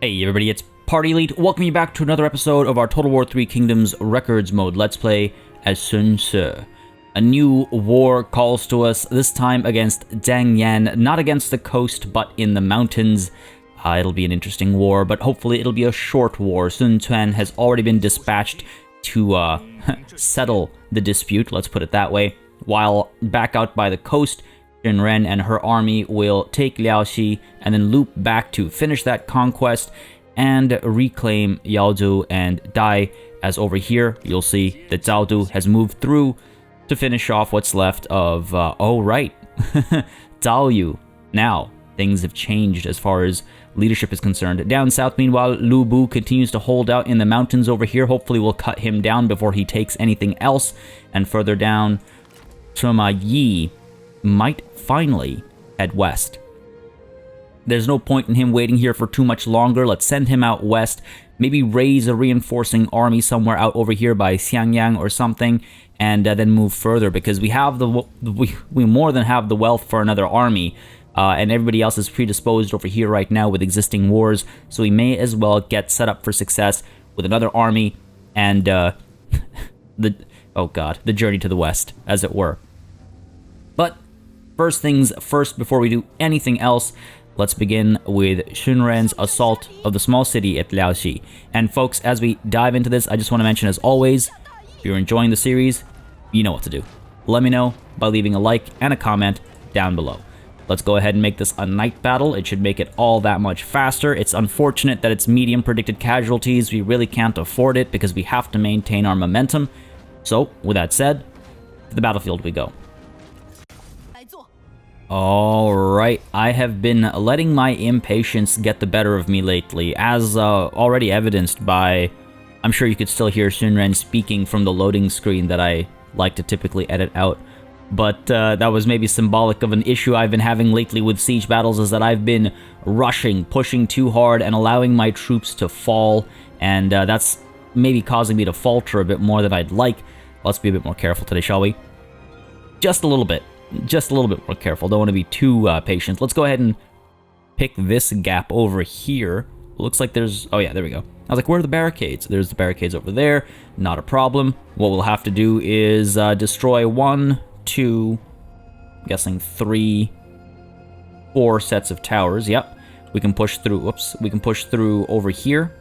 Hey everybody, it's Party Elite. Welcome you back to another episode of our Total War 3 Kingdoms Records mode Let's Play as Sun Ce. A new war calls to us, this time against Zhang Yan, not against the coast, but in the mountains. It'll be an interesting war, but hopefully it'll be a short war. Sun Quan has already been dispatched to settle the dispute, let's put it that way, while back out by the coast, Jin Ren and her army will take Liaoxi and then loop back to finish that conquest and reclaim Yaozhou and Dai, as over here you'll see that Zhao Du has moved through to finish off what's left of, oh right, Zhao Yu. Now, things have changed as far as leadership is concerned. Down south, meanwhile, Lu Bu continues to hold out in the mountains over here. Hopefully we'll cut him down before he takes anything else. And further down, Sima Yi might finally head west. There's no point in him waiting here for too much longer. Let's send him out west. Maybe raise a reinforcing army somewhere out over here by Xiangyang or something, and then move further, because we have we more than have the wealth for another army, and everybody else is predisposed over here right now with existing wars. So we may as well get set up for success with another army and the journey to the west, as it were. But first things first, before we do anything else, let's begin with Shunren's assault of the small city at Liaoxi. And folks, as we dive into this, I just want to mention, as always, if you're enjoying the series, you know what to do. Let me know by leaving a like and a comment down below. Let's go ahead and make this a night battle. It should make it all that much faster. It's unfortunate that it's medium predicted casualties. We really can't afford it because we have to maintain our momentum. So, with that said, to the battlefield we go. Alright, I have been letting my impatience get the better of me lately, as already evidenced by, I'm sure you could still hear Shunren speaking from the loading screen that I like to typically edit out. But that was maybe symbolic of an issue I've been having lately with siege battles, is that I've been rushing, pushing too hard, and allowing my troops to fall, and that's maybe causing me to falter a bit more than I'd like. Let's be a bit more careful today, shall we? Just a little bit. Just a little bit more careful. Don't want to be too patient. Let's go ahead and pick this gap over here. Looks like there's... oh yeah, there we go. I was like, where are the barricades? There's the barricades over there. Not a problem. What we'll have to do is destroy 1, 2, I'm guessing 3, 4 sets of towers. Yep. We can push through... whoops. We can push through over here.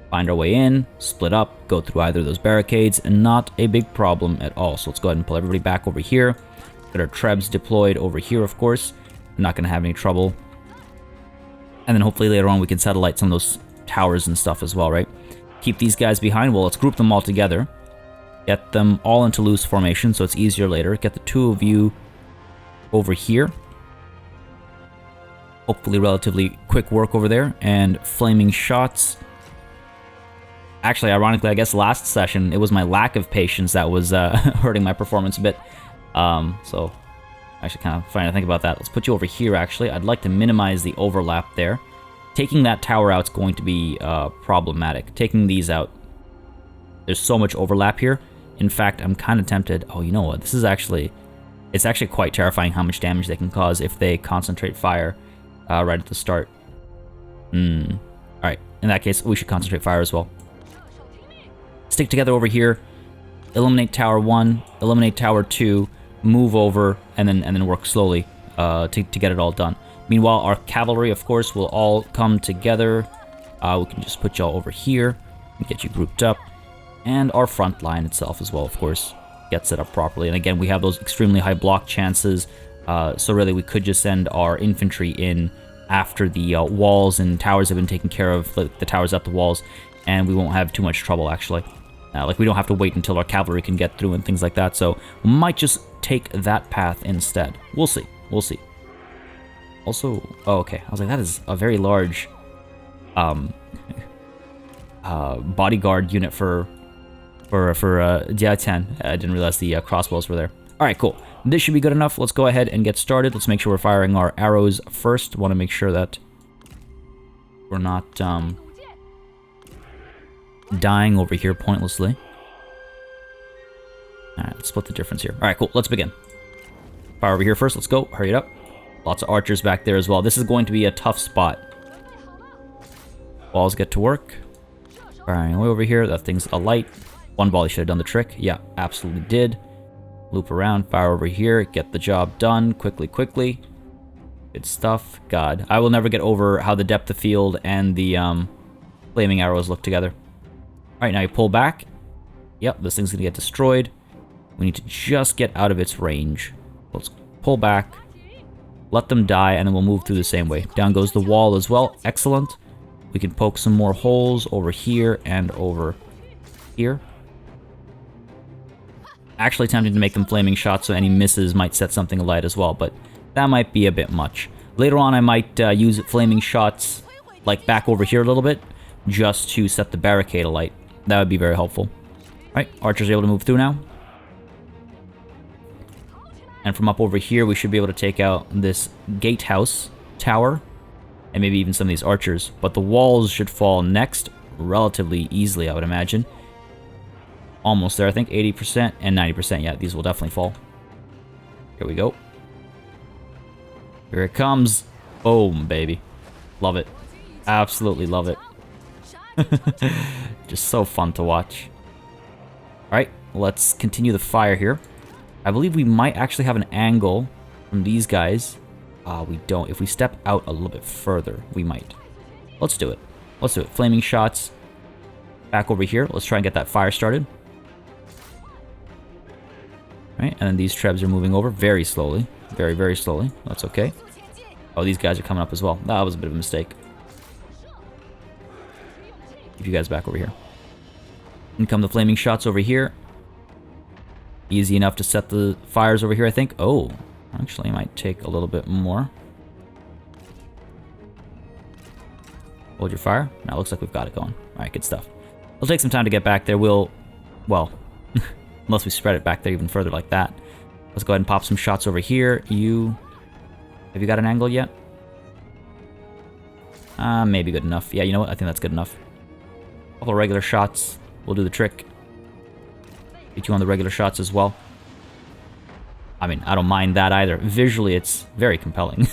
Find our way in. Split up. Go through either of those barricades. And not a big problem at all. So let's go ahead and pull everybody back over here. Got our trebs deployed over here, of course. We're not going to have any trouble. And then hopefully later on we can satellite some of those towers and stuff as well, right? Keep these guys behind. Well, let's group them all together. Get them all into loose formation so it's easier later. Get the two of you over here. Hopefully relatively quick work over there. And flaming shots. Actually, ironically, I guess last session it was my lack of patience that was hurting my performance a bit. So actually kind of funny to think about that. Let's put you over here, actually. I'd like to minimize the overlap there. Taking that tower out is going to be problematic. Taking these out, there's so much overlap here. In fact, I'm kind of tempted. Oh, you know what? This is actually... it's actually quite terrifying how much damage they can cause if they concentrate fire right at the start. Alright, in that case, we should concentrate fire as well. Stick together over here. Eliminate Tower 1, eliminate Tower 2, move over, and then work slowly to get it all done. Meanwhile, our cavalry, of course, will all come together. We can just put y'all over here and get you grouped up. And our front line itself as well, of course, get set up properly. And again, we have those extremely high block chances, so really we could just send our infantry in after the walls and towers have been taken care of, the towers at the walls, and we won't have too much trouble, actually. Like, we don't have to wait until our cavalry can get through and things like that, so we might just take that path instead. We'll see. We'll see. Also, oh, okay. I was like, that is a very large bodyguard unit for Jiatian. I didn't realize the crossbows were there. Alright, cool. This should be good enough. Let's go ahead and get started. Let's make sure we're firing our arrows first. Want to make sure that we're not... dying over here pointlessly. Alright, let's split the difference here. Alright, cool. Let's begin. Fire over here first. Let's go. Hurry it up. Lots of archers back there as well. This is going to be a tough spot. Balls get to work. Firing away over here. That thing's alight. One volley should have done the trick. Yeah, absolutely did. Loop around, fire over here, get the job done. Quickly, quickly. Good stuff. God, I will never get over how the depth of field and the flaming arrows look together. Alright, now you pull back. Yep, this thing's gonna get destroyed. We need to just get out of its range. Let's pull back. Let them die, and then we'll move through the same way. Down goes the wall as well. Excellent. We can poke some more holes over here and over here. Actually tempting to make them flaming shots, so any misses might set something alight as well, but that might be a bit much. Later on, I might use flaming shots, like back over here a little bit, just to set the barricade alight. That would be very helpful. Alright, archers are able to move through now. And from up over here, we should be able to take out this gatehouse tower, and maybe even some of these archers. But the walls should fall next relatively easily, I would imagine. Almost there, I think. 80% and 90%. Yeah, these will definitely fall. Here we go. Here it comes. Boom, baby. Love it. Absolutely love it. Just so fun to watch. Alright, let's continue the fire here. I believe we might actually have an angle from these guys. We don't. If we step out a little bit further, we might. Let's do it. Let's do it. Flaming shots. Back over here. Let's try and get that fire started. Right, and then these trebs are moving over very slowly. Very, very slowly. That's okay. Oh, these guys are coming up as well. That was a bit of a mistake. Keep you guys back over here. And come the flaming shots over here. Easy enough to set the fires over here, I think. Oh, actually, I might take a little bit more. Hold your fire. Now it looks like we've got it going. Alright, good stuff. It'll take some time to get back there. We'll... Well, unless we spread it back there even further like that. Let's go ahead and pop some shots over here. You... Have you got an angle yet? Maybe good enough. Yeah, you know what? I think that's good enough. A couple of regular shots. We'll do the trick. Get you on the regular shots as well. I mean, I don't mind that either. Visually, it's very compelling.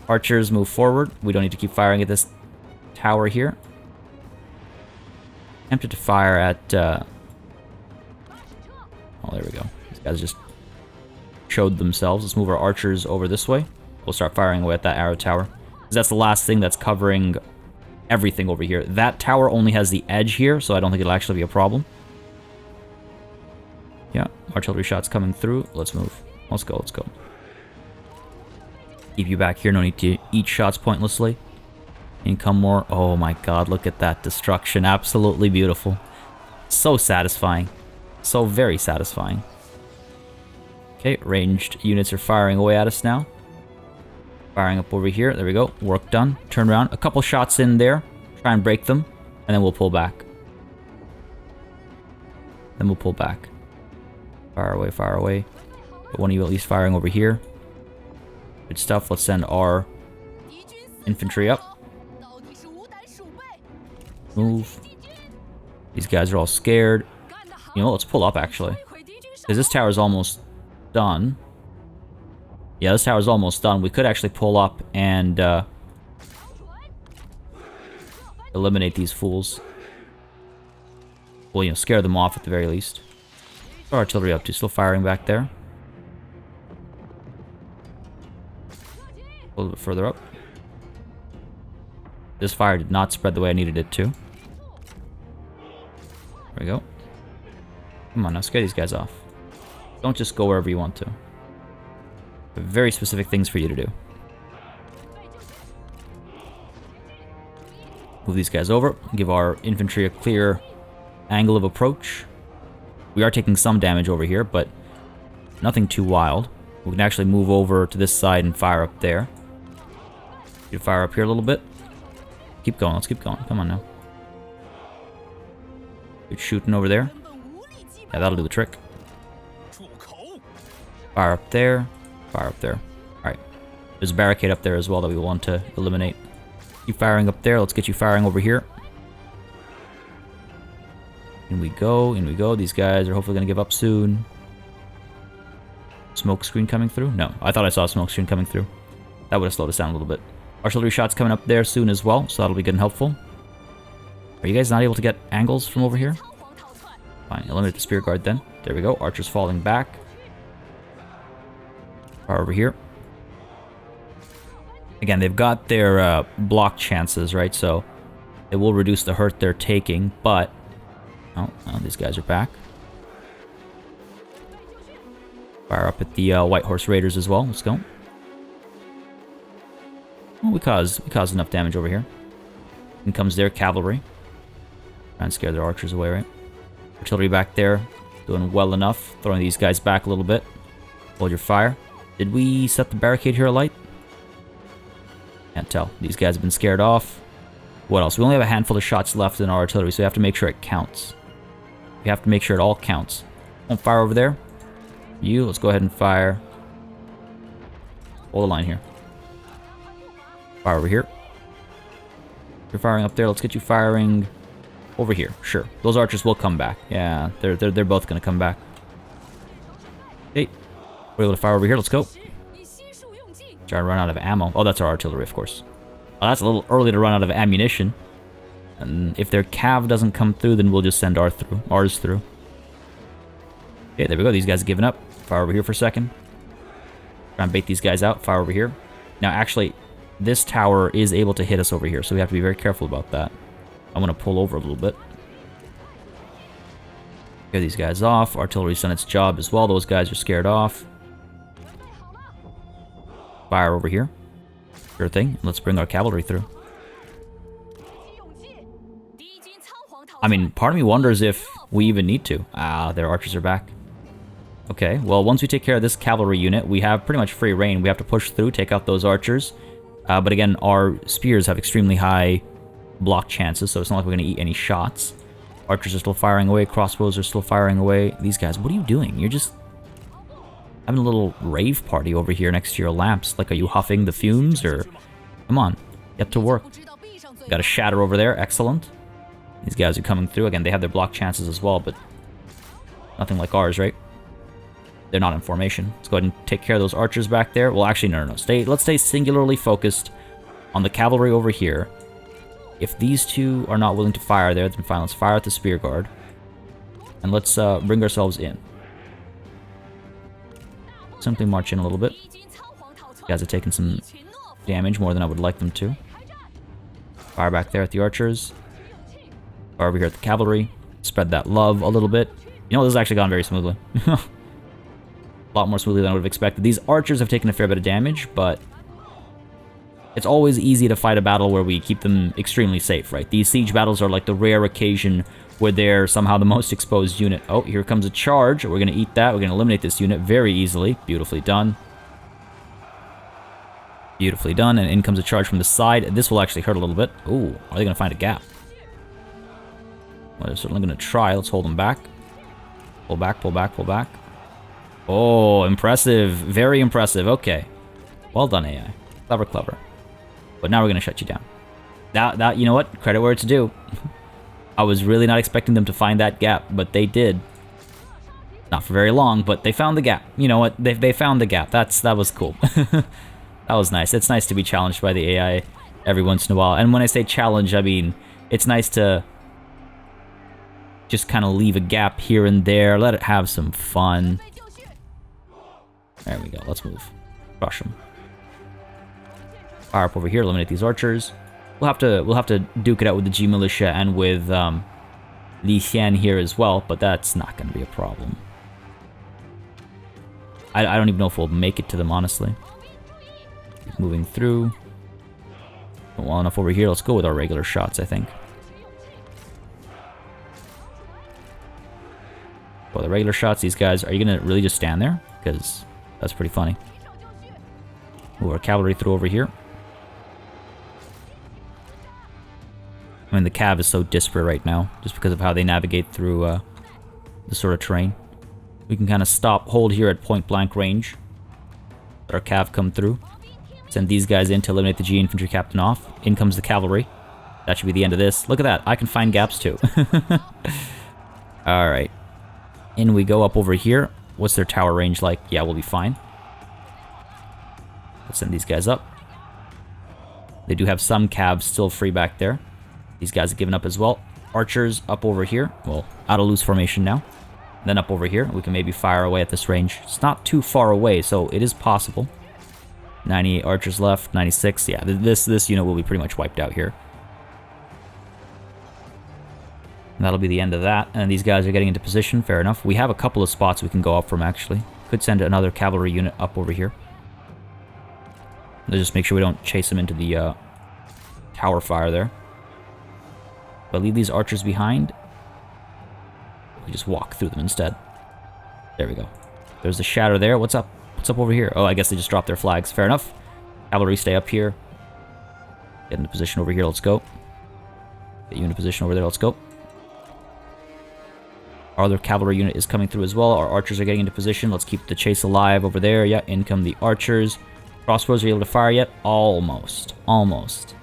Archers move forward. We don't need to keep firing at this tower here. Tempted to fire at... Oh, there we go. These guys just showed themselves. Let's move our archers over this way. We'll start firing away at that arrow tower. Because that's the last thing that's covering everything over here. That tower only has the edge here, so I don't think it'll actually be a problem. Yeah, artillery shots coming through. Let's move. Let's go, let's go. Keep you back here. No need to eat shots pointlessly. Income more. Oh my god, look at that destruction. Absolutely beautiful. So satisfying. So very satisfying. Okay, ranged units are firing away at us now. Firing up over here. There we go. Work done. Turn around. A couple shots in there. Try and break them. And then we'll pull back. Then we'll pull back. Fire away, fire away. But one of you at least firing over here. Good stuff. Let's send our infantry up. Move. These guys are all scared. You know, let's pull up actually. Because this tower's almost done. Yeah, this tower's almost done. We could actually pull up and eliminate these fools. Well, you know, scare them off at the very least. What's our artillery up to? Still firing back there. A little bit further up. This fire did not spread the way I needed it to. There we go. Come on, now scare these guys off. Don't just go wherever you want to. Very specific things for you to do. Move these guys over. Give our infantry a clear angle of approach. We are taking some damage over here, but nothing too wild. We can actually move over to this side and fire up there. You fire up here a little bit. Keep going. Let's keep going. Come on now. Good shooting over there. Yeah, that'll do the trick. Fire up there. Fire up there. Alright. There's a barricade up there as well that we want to eliminate. Keep firing up there. Let's get you firing over here. In we go. In we go. These guys are hopefully going to give up soon. Smoke screen coming through? No. I thought I saw a smoke screen coming through. That would have slowed us down a little bit. Artillery shots coming up there soon as well, so that'll be good and helpful. Are you guys not able to get angles from over here? Fine, eliminate the spear guard then. There we go. Archers falling back. Fire over here. Again, they've got their block chances, right? So it will reduce the hurt they're taking, but... Oh, these guys are back. Fire up at the White Horse Raiders as well. Let's go. Well, we caused enough damage over here. In comes their cavalry. Try and scare their archers away, right? Artillery back there. Doing well enough. Throwing these guys back a little bit. Hold your fire. Did we set the barricade here alight? Can't tell. These guys have been scared off. What else? We only have a handful of shots left in our artillery, so we have to make sure it counts. We have to make sure it all counts. Don't fire over there. You, let's go ahead and fire. Hold the line here. Fire over here. You're firing up there. Let's get you firing over here. Sure. Those archers will come back. Yeah, they're both going to come back. Okay. We're able to fire over here. Let's go. Try to run out of ammo. Oh, that's our artillery, of course. Oh, that's a little early to run out of ammunition. And if their cav doesn't come through, then we'll just send ours through. Okay, there we go. These guys are giving up. Fire over here for a second. Try and bait these guys out. Fire over here. Now, actually, this tower is able to hit us over here, so we have to be very careful about that. I'm going to pull over a little bit. Get these guys off. Artillery's done its job as well. Those guys are scared off. Fire over here. Sure thing. Let's bring our cavalry through. I mean, part of me wonders if we even need to. Ah, their archers are back. Okay, well, once we take care of this cavalry unit, we have pretty much free reign. We have to push through, take out those archers. But again, our spears have extremely high block chances, so it's not like we're going to eat any shots. Archers are still firing away. Crossbows are still firing away. These guys, what are you doing? You're just having a little rave party over here next to your lamps. Like, are you huffing the fumes, or... Come on, get to work. Got a shatter over there. Excellent. These guys are coming through. Again, they have their block chances as well, but nothing like ours, right? They're not in formation. Let's go ahead and take care of those archers back there. Well, actually, no. Let's stay singularly focused on the cavalry over here. If these two are not willing to fire there, then fine, let's fire at the spear guard. And let's bring ourselves in. Simply march in a little bit. These guys are taking some damage, more than I would like them to. Fire back there at the archers. Fire over here at the cavalry. Spread that love a little bit. You know, this has actually gone very smoothly. A lot more smoothly than I would have expected. These archers have taken a fair bit of damage, but it's always easy to fight a battle where we keep them extremely safe, right? These siege battles are like the rare occasion where they're somehow the most exposed unit. Oh, here comes a charge. We're going to eat that. We're going to eliminate this unit very easily. Beautifully done. Beautifully done. And in comes a charge from the side. This will actually hurt a little bit. Ooh, are they going to find a gap? Well, they're certainly going to try. Let's hold them back. Pull back, pull back, pull back. Oh, impressive. Very impressive. Okay. Well done, AI. Clever, clever. But now we're going to shut you down. That, you know what? Credit where it's due. I was really not expecting them to find that gap, but they did. Not for very long, but they found the gap. You know what? They found the gap. That was cool. That was nice. It's nice to be challenged by the AI every once in a while. And when I say challenge, I mean, it's nice to just kind of leave a gap here and there. Let it have some fun. There we go. Let's move. Crush them. Fire up over here. Eliminate these archers. We'll have to duke it out with the G militia and with Li Xian here as well, but that's not going to be a problem. I don't even know if we'll make it to them, honestly. Keep moving through. Well enough over here. Let's go with our regular shots, I think. Well, the regular shots, these guys, are you going to really just stand there? Because that's pretty funny. Move our cavalry through over here. I mean, the cav is so disparate right now, just because of how they navigate through the sort of terrain. We can kind of stop, hold here at point-blank range. Let our cav come through. Send these guys in to eliminate the G infantry captain off. In comes the cavalry. That should be the end of this. Look at that. I can find gaps too. Alright. In we go up over here. What's their tower range like? Yeah, we'll be fine. Let's send these guys up. They do have some cavs still free back there. These guys have given up as well. Archers up over here. Well, out of loose formation now. Then up over here. We can maybe fire away at this range. It's not too far away, so it is possible. 98 archers left. 96. Yeah, this unit will be pretty much wiped out here. And that'll be the end of that. And these guys are getting into position. Fair enough. We have a couple of spots we can go up from, actually. Could send another cavalry unit up over here. Let's just make sure we don't chase them into the tower fire there. But leave these archers behind. We just walk through them instead. There we go. There's the shadow there. What's up? What's up over here? Oh, I guess they just dropped their flags. Fair enough. Cavalry, stay up here. Get into position over here. Let's go. Get you into position over there. Let's go. Our other cavalry unit is coming through as well. Our archers are getting into position. Let's keep the chase alive over there. Yeah, in come the archers. Crossbows, are you able to fire yet? Almost. Almost.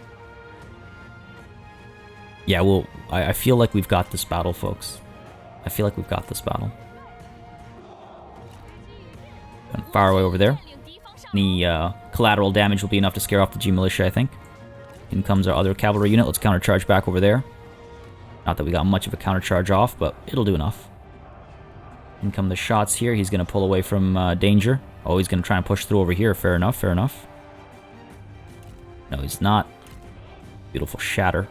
Yeah, well, I feel like we've got this battle, folks. I feel like we've got this battle. And fire away over there. Any collateral damage will be enough to scare off the G militia, I think. In comes our other cavalry unit. Let's countercharge back over there. Not that we got much of a countercharge off, but it'll do enough. In come the shots here. He's going to pull away from danger. Oh, he's going to try and push through over here. Fair enough, fair enough. No, he's not. Beautiful shatter.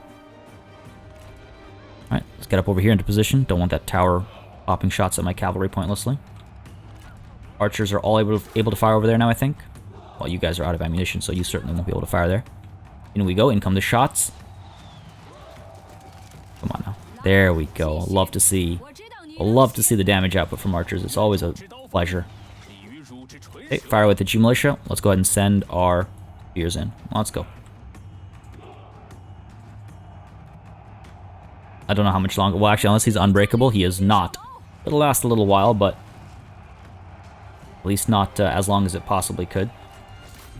Alright, let's get up over here into position. Don't want that tower popping shots at my cavalry pointlessly. Archers are all able to fire over there now, I think. Well, you guys are out of ammunition, so you certainly won't be able to fire there. In we go. In come the shots. Come on now. There we go. Love to see the damage output from archers. It's always a pleasure. Okay, fire with the G militia. Let's go ahead and send our spears in. Let's go. I don't know how much longer. Well, actually, unless he's unbreakable, he is not. It'll last a little while, but at least not as long as it possibly could.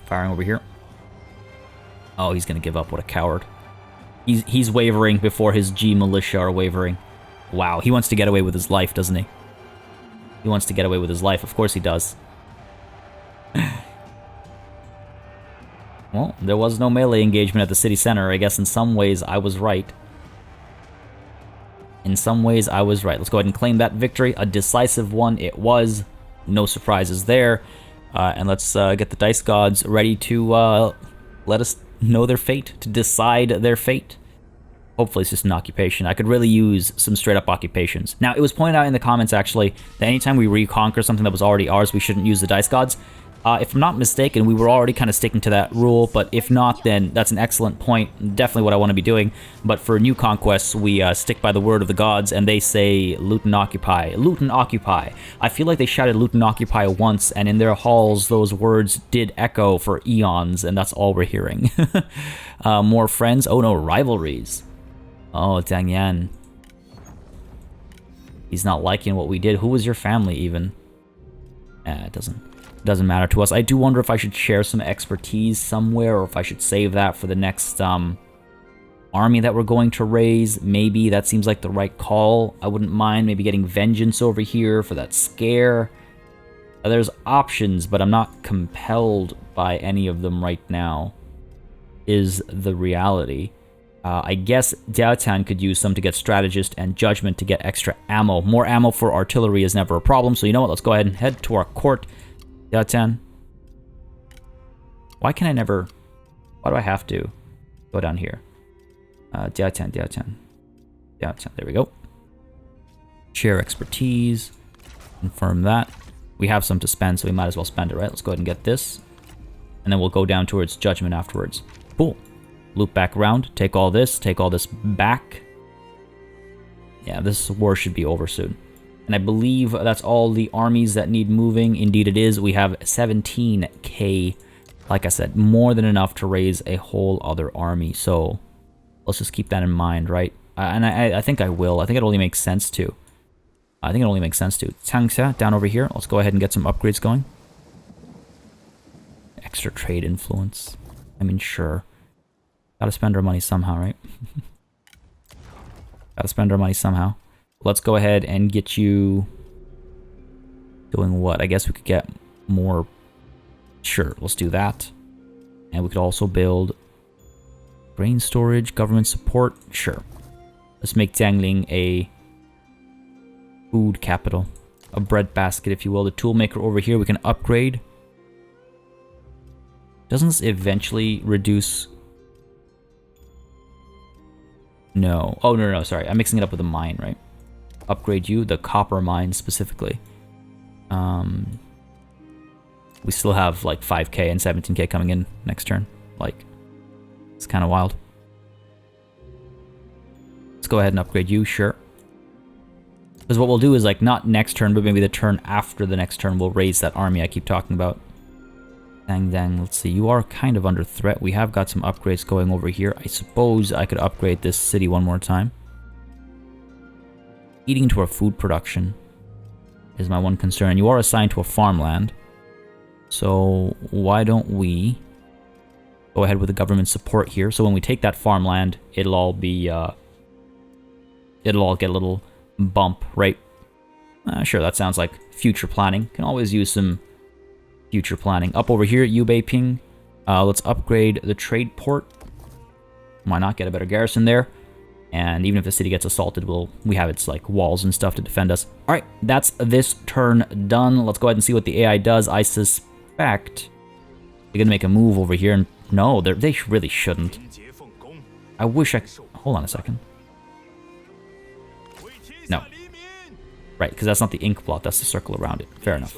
Firing over here. Oh, he's gonna give up. What a coward. He's wavering before his G militia are wavering. Wow, he wants to get away with his life, doesn't he? He wants to get away with his life. Of course he does. Well, there was no melee engagement at the city center. I guess in some ways I was right. In some ways I was right. Let's go ahead and claim that victory. A decisive one it was. No surprises there. And let's get the dice gods ready to let us know their fate, to decide their fate. Hopefully it's just an occupation. I could really use some straight-up occupations. Now, it was pointed out in the comments, actually, that anytime we reconquer something that was already ours, we shouldn't use the dice gods. If I'm not mistaken, we were already kind of sticking to that rule, but if not, then that's an excellent point. Definitely what I want to be doing. But for new conquests, we stick by the word of the gods, and they say, loot and occupy. Loot and occupy. I feel like they shouted loot and occupy once, and in their halls, those words did echo for eons, and that's all we're hearing. More friends? Oh no, rivalries. Oh, Dang Yan. He's not liking what we did. Who was your family, even? It doesn't matter to us. I do wonder if I should share some expertise somewhere, or if I should save that for the next army that we're going to raise. Maybe that seems like the right call. I wouldn't mind maybe getting vengeance over here for that scare. There's options, but I'm not compelled by any of them right now, is the reality. I guess Diaotan could use some to get strategist and judgment to get extra ammo. More ammo for artillery is never a problem, so you know what? Let's go ahead and head to our court. Diaotan. Why can I never... Why do I have to go down here? Diaotan. There we go. Share expertise. Confirm that. We have some to spend, so we might as well spend it, right? Let's go ahead and get this. And then we'll go down towards judgment afterwards. Cool. Loop back around. Take all this back. Yeah, this war should be over soon. And I believe that's all the armies that need moving. Indeed it is. We have 17k. Like I said, more than enough to raise a whole other army. So let's just keep that in mind, right? And I think I will. I think it only makes sense to. Changsha, down over here. Let's go ahead and get some upgrades going. Extra trade influence. I mean, sure. Gotta spend our money somehow, right? Gotta spend our money somehow. Let's go ahead and get you doing what? I guess we could get more. Sure, let's do that. And we could also build Grain storage, government support, sure. Let's make Jiangling a food capital. A bread basket, if you will. The tool maker over here we can upgrade. Doesn't this eventually reduce... No. Oh, no, sorry. I'm mixing it up with a mine, right? Upgrade you, the copper mine specifically. We still have like 5k and 17k coming in next turn. Like, it's kind of wild. Let's go ahead and upgrade you, sure. Because what we'll do is, like, not next turn, but maybe the turn after the next turn, we'll raise that army I keep talking about. Dang, let's see. You are kind of under threat. We have got some upgrades going over here. I suppose I could upgrade this city one more time. Eating into our food production is my one concern. You are assigned to a farmland. So why don't we go ahead with the government support here. So when we take that farmland, it'll all be, it'll all get a little bump, right? Sure, that sounds like future planning. Can always use some future planning. Up over here at Yubei Ping, let's upgrade the trade port. Why not get a better garrison there? And even if the city gets assaulted, we have its like walls and stuff to defend us. All right, that's this turn done. Let's go ahead and see what the AI does. I suspect they're gonna make a move over here, and no, they really shouldn't. I wish I... Hold on a second. No. Right, because that's not the ink blot, that's the circle around it. Fair enough.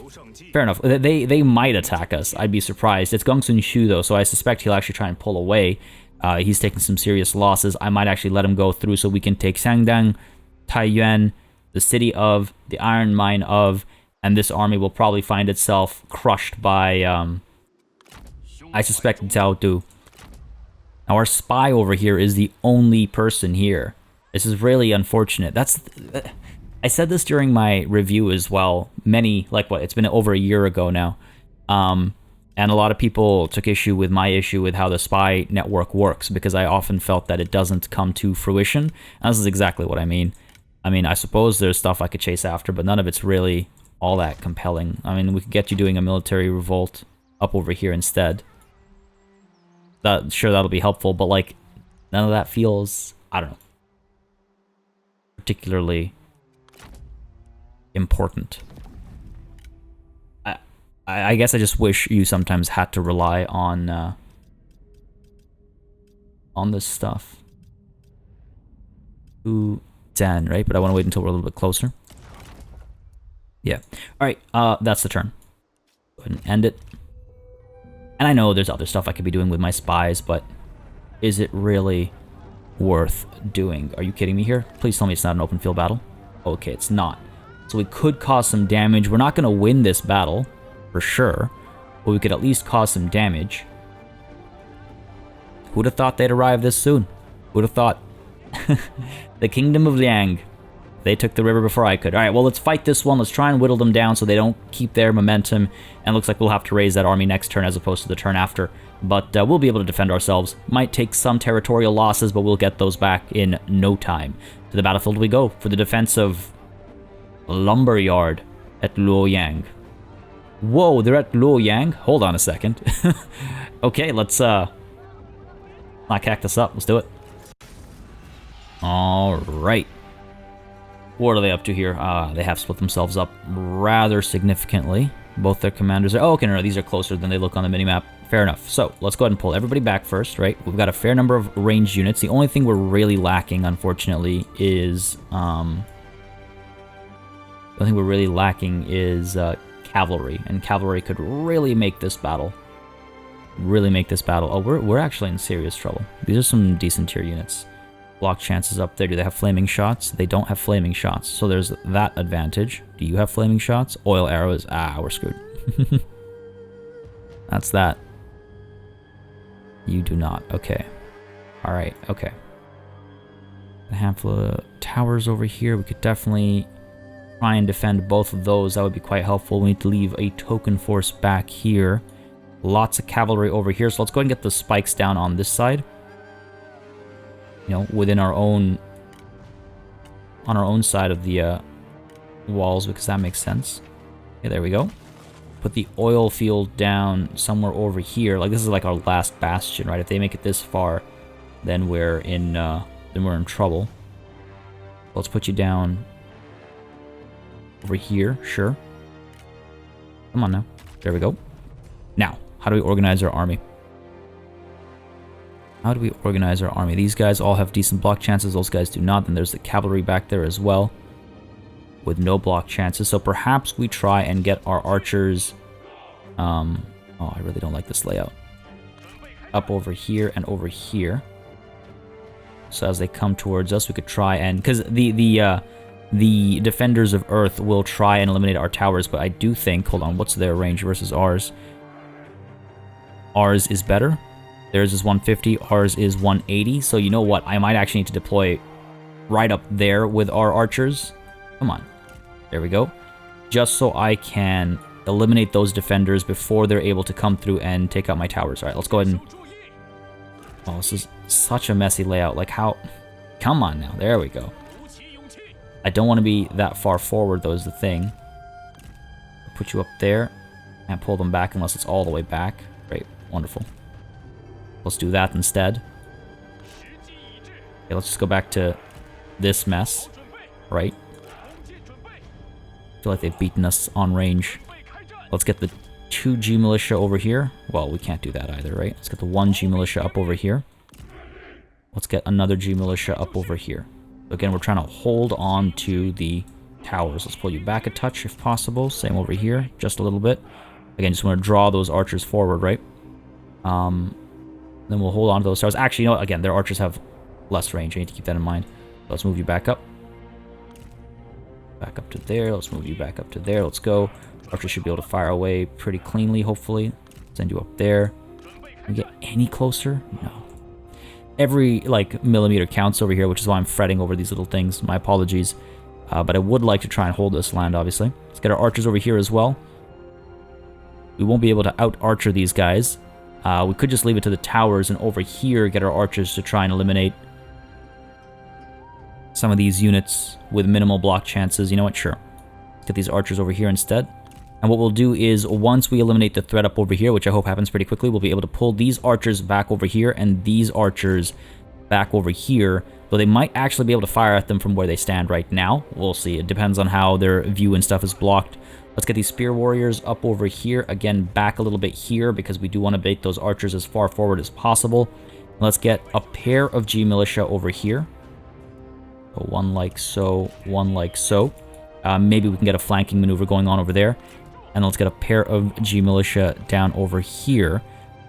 Fair enough. They might attack us. I'd be surprised. It's Gongsun Shu, though, so I suspect he'll actually try and pull away. He's taking some serious losses. I might actually let him go through so we can take Sangdang, Taiyuan, the city of, the iron mine of, and this army will probably find itself crushed by, I suspect, Zhao Du. Now, our spy over here is the only person here. This is really unfortunate. I said this during my review as well. It's been over a year ago now. And a lot of people took issue with my issue with how the spy network works, because I often felt that it doesn't come to fruition. And this is exactly what I mean. I suppose there's stuff I could chase after, but none of it's really all that compelling. We could get you doing a military revolt up over here instead. Sure, that'll be helpful, but like, none of that feels, I don't know, particularly important. I guess I just wish you sometimes had to rely on this stuff. Ooh, 10, right? But I want to wait until we're a little bit closer. Yeah. All right. That's the turn. Go ahead and end it. And I know there's other stuff I could be doing with my spies, but is it really worth doing? Are you kidding me here? Please tell me it's not an open field battle. Okay, it's not. So we could cause some damage. We're not going to win this battle, for sure, but we could at least cause some damage. Who'd have thought they'd arrive this soon? Who'd have thought? The Kingdom of Liang. They took the river before I could. All right, well, let's fight this one. Let's try and whittle them down so they don't keep their momentum. And it looks like we'll have to raise that army next turn as opposed to the turn after. But we'll be able to defend ourselves. Might take some territorial losses, but we'll get those back in no time. To the battlefield we go for the defense of Lumberyard at Luoyang. Whoa, they're at Luoyang? Hold on a second. Okay, let's not cactus up. Let's do it. All right. What are they up to here? They have split themselves up rather significantly. Both their commanders are... Oh, okay, no, these are closer than they look on the minimap. Fair enough. So, let's go ahead and pull everybody back first, right? We've got a fair number of ranged units. The only thing we're really lacking, unfortunately, is... The only thing we're really lacking is cavalry. And cavalry could really make this battle. Oh, we're actually in serious trouble. These are some decent tier units. Block chances up there. Do they have flaming shots? They don't have flaming shots, so there's that advantage. Do you have flaming shots? Oil arrows. Ah, we're screwed. That's that. You do not. Okay. Alright, okay. A handful of towers over here. We could definitely try and defend both of those. That would be quite helpful. We need to leave a token force back here. Lots of cavalry over here, so let's go ahead and get the spikes down on this side. You know, within our own... on our own side of the walls, because that makes sense. Okay, there we go. Put the oil field down somewhere over here. Like, this is like our last bastion, right? If they make it this far, then we're in trouble. Let's put you down over here, sure. Come on now. There we go. Now, how do we organize our army? How do we organize our army? These guys all have decent block chances. Those guys do not. Then there's the cavalry back there as well with no block chances. So perhaps we try and get our archers... oh, I really don't like this layout. Up over here and over here. So as they come towards us, we could try and... Because the defenders of Earth will try and eliminate our towers, but I do think... Hold on, what's their range versus ours? Ours is better. Theirs is 150, ours is 180. So you know what? I might actually need to deploy right up there with our archers. Come on. There we go. Just so I can eliminate those defenders before they're able to come through and take out my towers. All right, let's go ahead and... Oh, this is such a messy layout. Like how... Come on now. There we go. I don't want to be that far forward, though, is the thing. I'll put you up there and pull them back unless it's all the way back. Great. Wonderful. Let's do that instead. Okay, let's just go back to this mess. Right? I feel like they've beaten us on range. Let's get the 2G militia over here. Well, we can't do that either, right? Let's get the 1G militia up over here. Let's get another G militia up over here. Again, we're trying to hold on to the towers. Let's pull you back a touch if possible. Same over here, just a little bit. Again, just want to draw those archers forward, right? Then we'll hold on to those towers. Actually, you know what? Again, their archers have less range. I need to keep that in mind. Let's move you back up. Back up to there. Let's move you back up to there. Let's go. Archers should be able to fire away pretty cleanly, hopefully. Send you up there. Can we get any closer? No. Every, like, millimeter counts over here, which is why I'm fretting over these little things. My apologies. But I would like to try and hold this land, obviously. Let's get our archers over here as well. We won't be able to out-archer these guys. We could just leave it to the towers and over here get our archers to try and eliminate some of these units with minimal block chances. You know what? Sure. Let's get these archers over here instead. And what we'll do is, once we eliminate the threat up over here, which I hope happens pretty quickly, we'll be able to pull these archers back over here and these archers back over here. Though they might actually be able to fire at them from where they stand right now. We'll see. It depends on how their view and stuff is blocked. Let's get these spear warriors up over here. Again, back a little bit here because we do want to bait those archers as far forward as possible. And let's get a pair of G militia over here. So one like so, one like so. Maybe we can get a flanking maneuver going on over there. And let's get a pair of G militia down over here.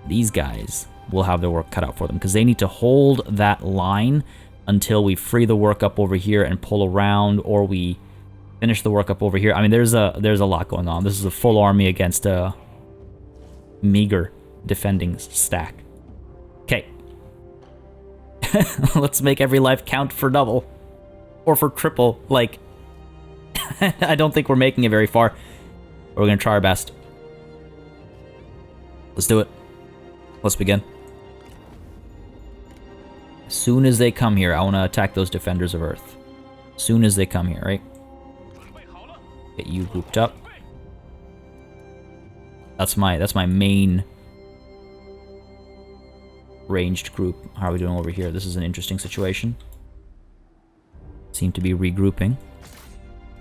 These guys will have their work cut out for them because they need to hold that line until we free the work up over here and pull around, or we finish the work up over here. I mean, there's a lot going on. This is a full army against a meager defending stack. Okay. Let's make every life count for double. Or for triple. Like, I don't think we're making it very far. But we're going to try our best. Let's do it. Let's begin. As soon as they come here, I want to attack those defenders of Earth. As soon as they come here, right? Get you grouped up. That's my main ranged group. How are we doing over here? This is an interesting situation. Seem to be regrouping.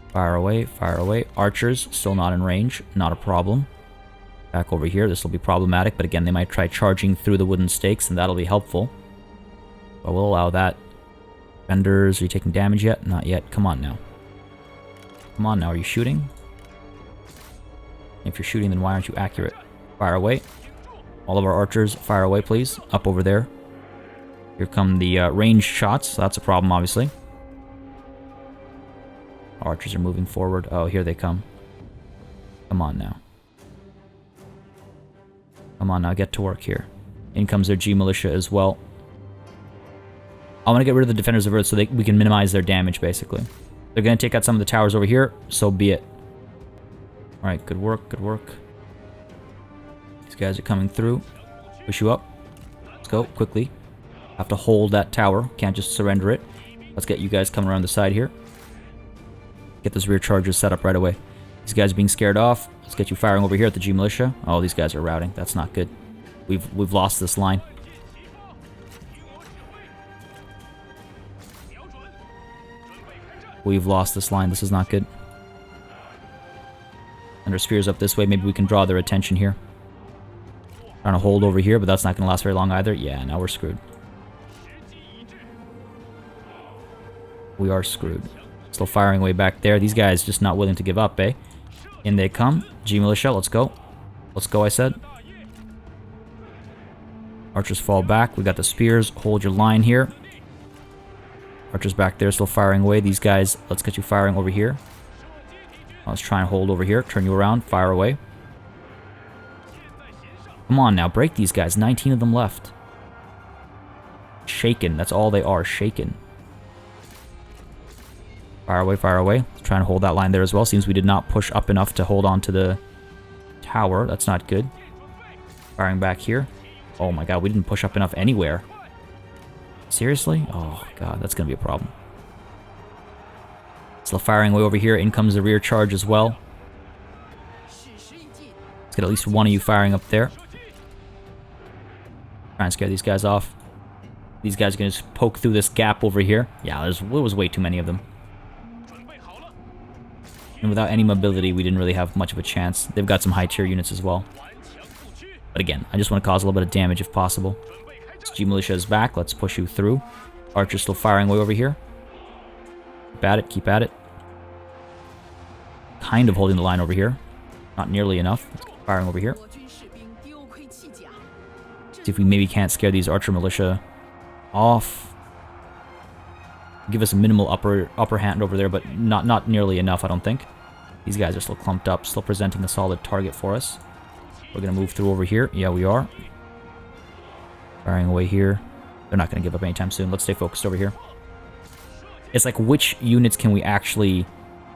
Fire away, fire away. Archers, still not in range. Not a problem. Back over here, this will be problematic, but again, they might try charging through the wooden stakes, and that'll be helpful. But we'll allow that. Defenders, are you taking damage yet? Not yet. Come on now. Come on now, are you shooting? If you're shooting, then why aren't you accurate? Fire away. All of our archers, fire away, please. Up over there. Here come the ranged shots. So that's a problem, obviously. Archers are moving forward. Oh, here they come. Come on now. Come on now, get to work here. In comes their G militia as well. I want to get rid of the defenders of Earth so we can minimize their damage, basically. They're going to take out some of the towers over here, so be it. Alright, good work, good work. These guys are coming through. Push you up. Let's go, quickly. Have to hold that tower. Can't just surrender it. Let's get you guys coming around the side here. Get those rear charges set up right away. These guys are being scared off. Let's get you firing over here at the G militia. Oh, these guys are routing. That's not good. We've lost this line. We've lost this line. This is not good. And our spears up this way. Maybe we can draw their attention here. Trying to hold over here, but that's not going to last very long either. Yeah, now we're screwed. We are screwed. Still firing away back there. These guys just not willing to give up, eh? In they come. G Militia, let's go. Let's go, I said. Archers fall back. We got the spears. Hold your line here. Archers back there still firing away. These guys, let's get you firing over here. Let's try and hold over here. Turn you around. Fire away. Come on now. Break these guys. 19 of them left. Shaken. That's all they are. Shaken. Fire away, fire away. Let's try and hold that line there as well. Seems we did not push up enough to hold on to the tower. That's not good. Firing back here. Oh my god, we didn't push up enough anywhere. Seriously? Oh god, that's going to be a problem. Still firing away over here. In comes the rear charge as well. Let's get at least one of you firing up there. Try and scare these guys off. These guys are going to just poke through this gap over here. Yeah, there was way too many of them. And without any mobility, we didn't really have much of a chance. They've got some high tier units as well. But again, I just want to cause a little bit of damage if possible. This G Militia is back. Let's push you through. Archer's still firing away over here. Keep at it, keep at it. Kind of holding the line over here. Not nearly enough. Let's keep firing over here. See if we maybe can't scare these Archer Militia off. Give us a minimal upper hand over there, but not nearly enough, I don't think. These guys are still clumped up, still presenting a solid target for us. We're going to move through over here. Yeah, we are. Firing away here. They're not going to give up anytime soon. Let's stay focused over here. It's like, which units can we actually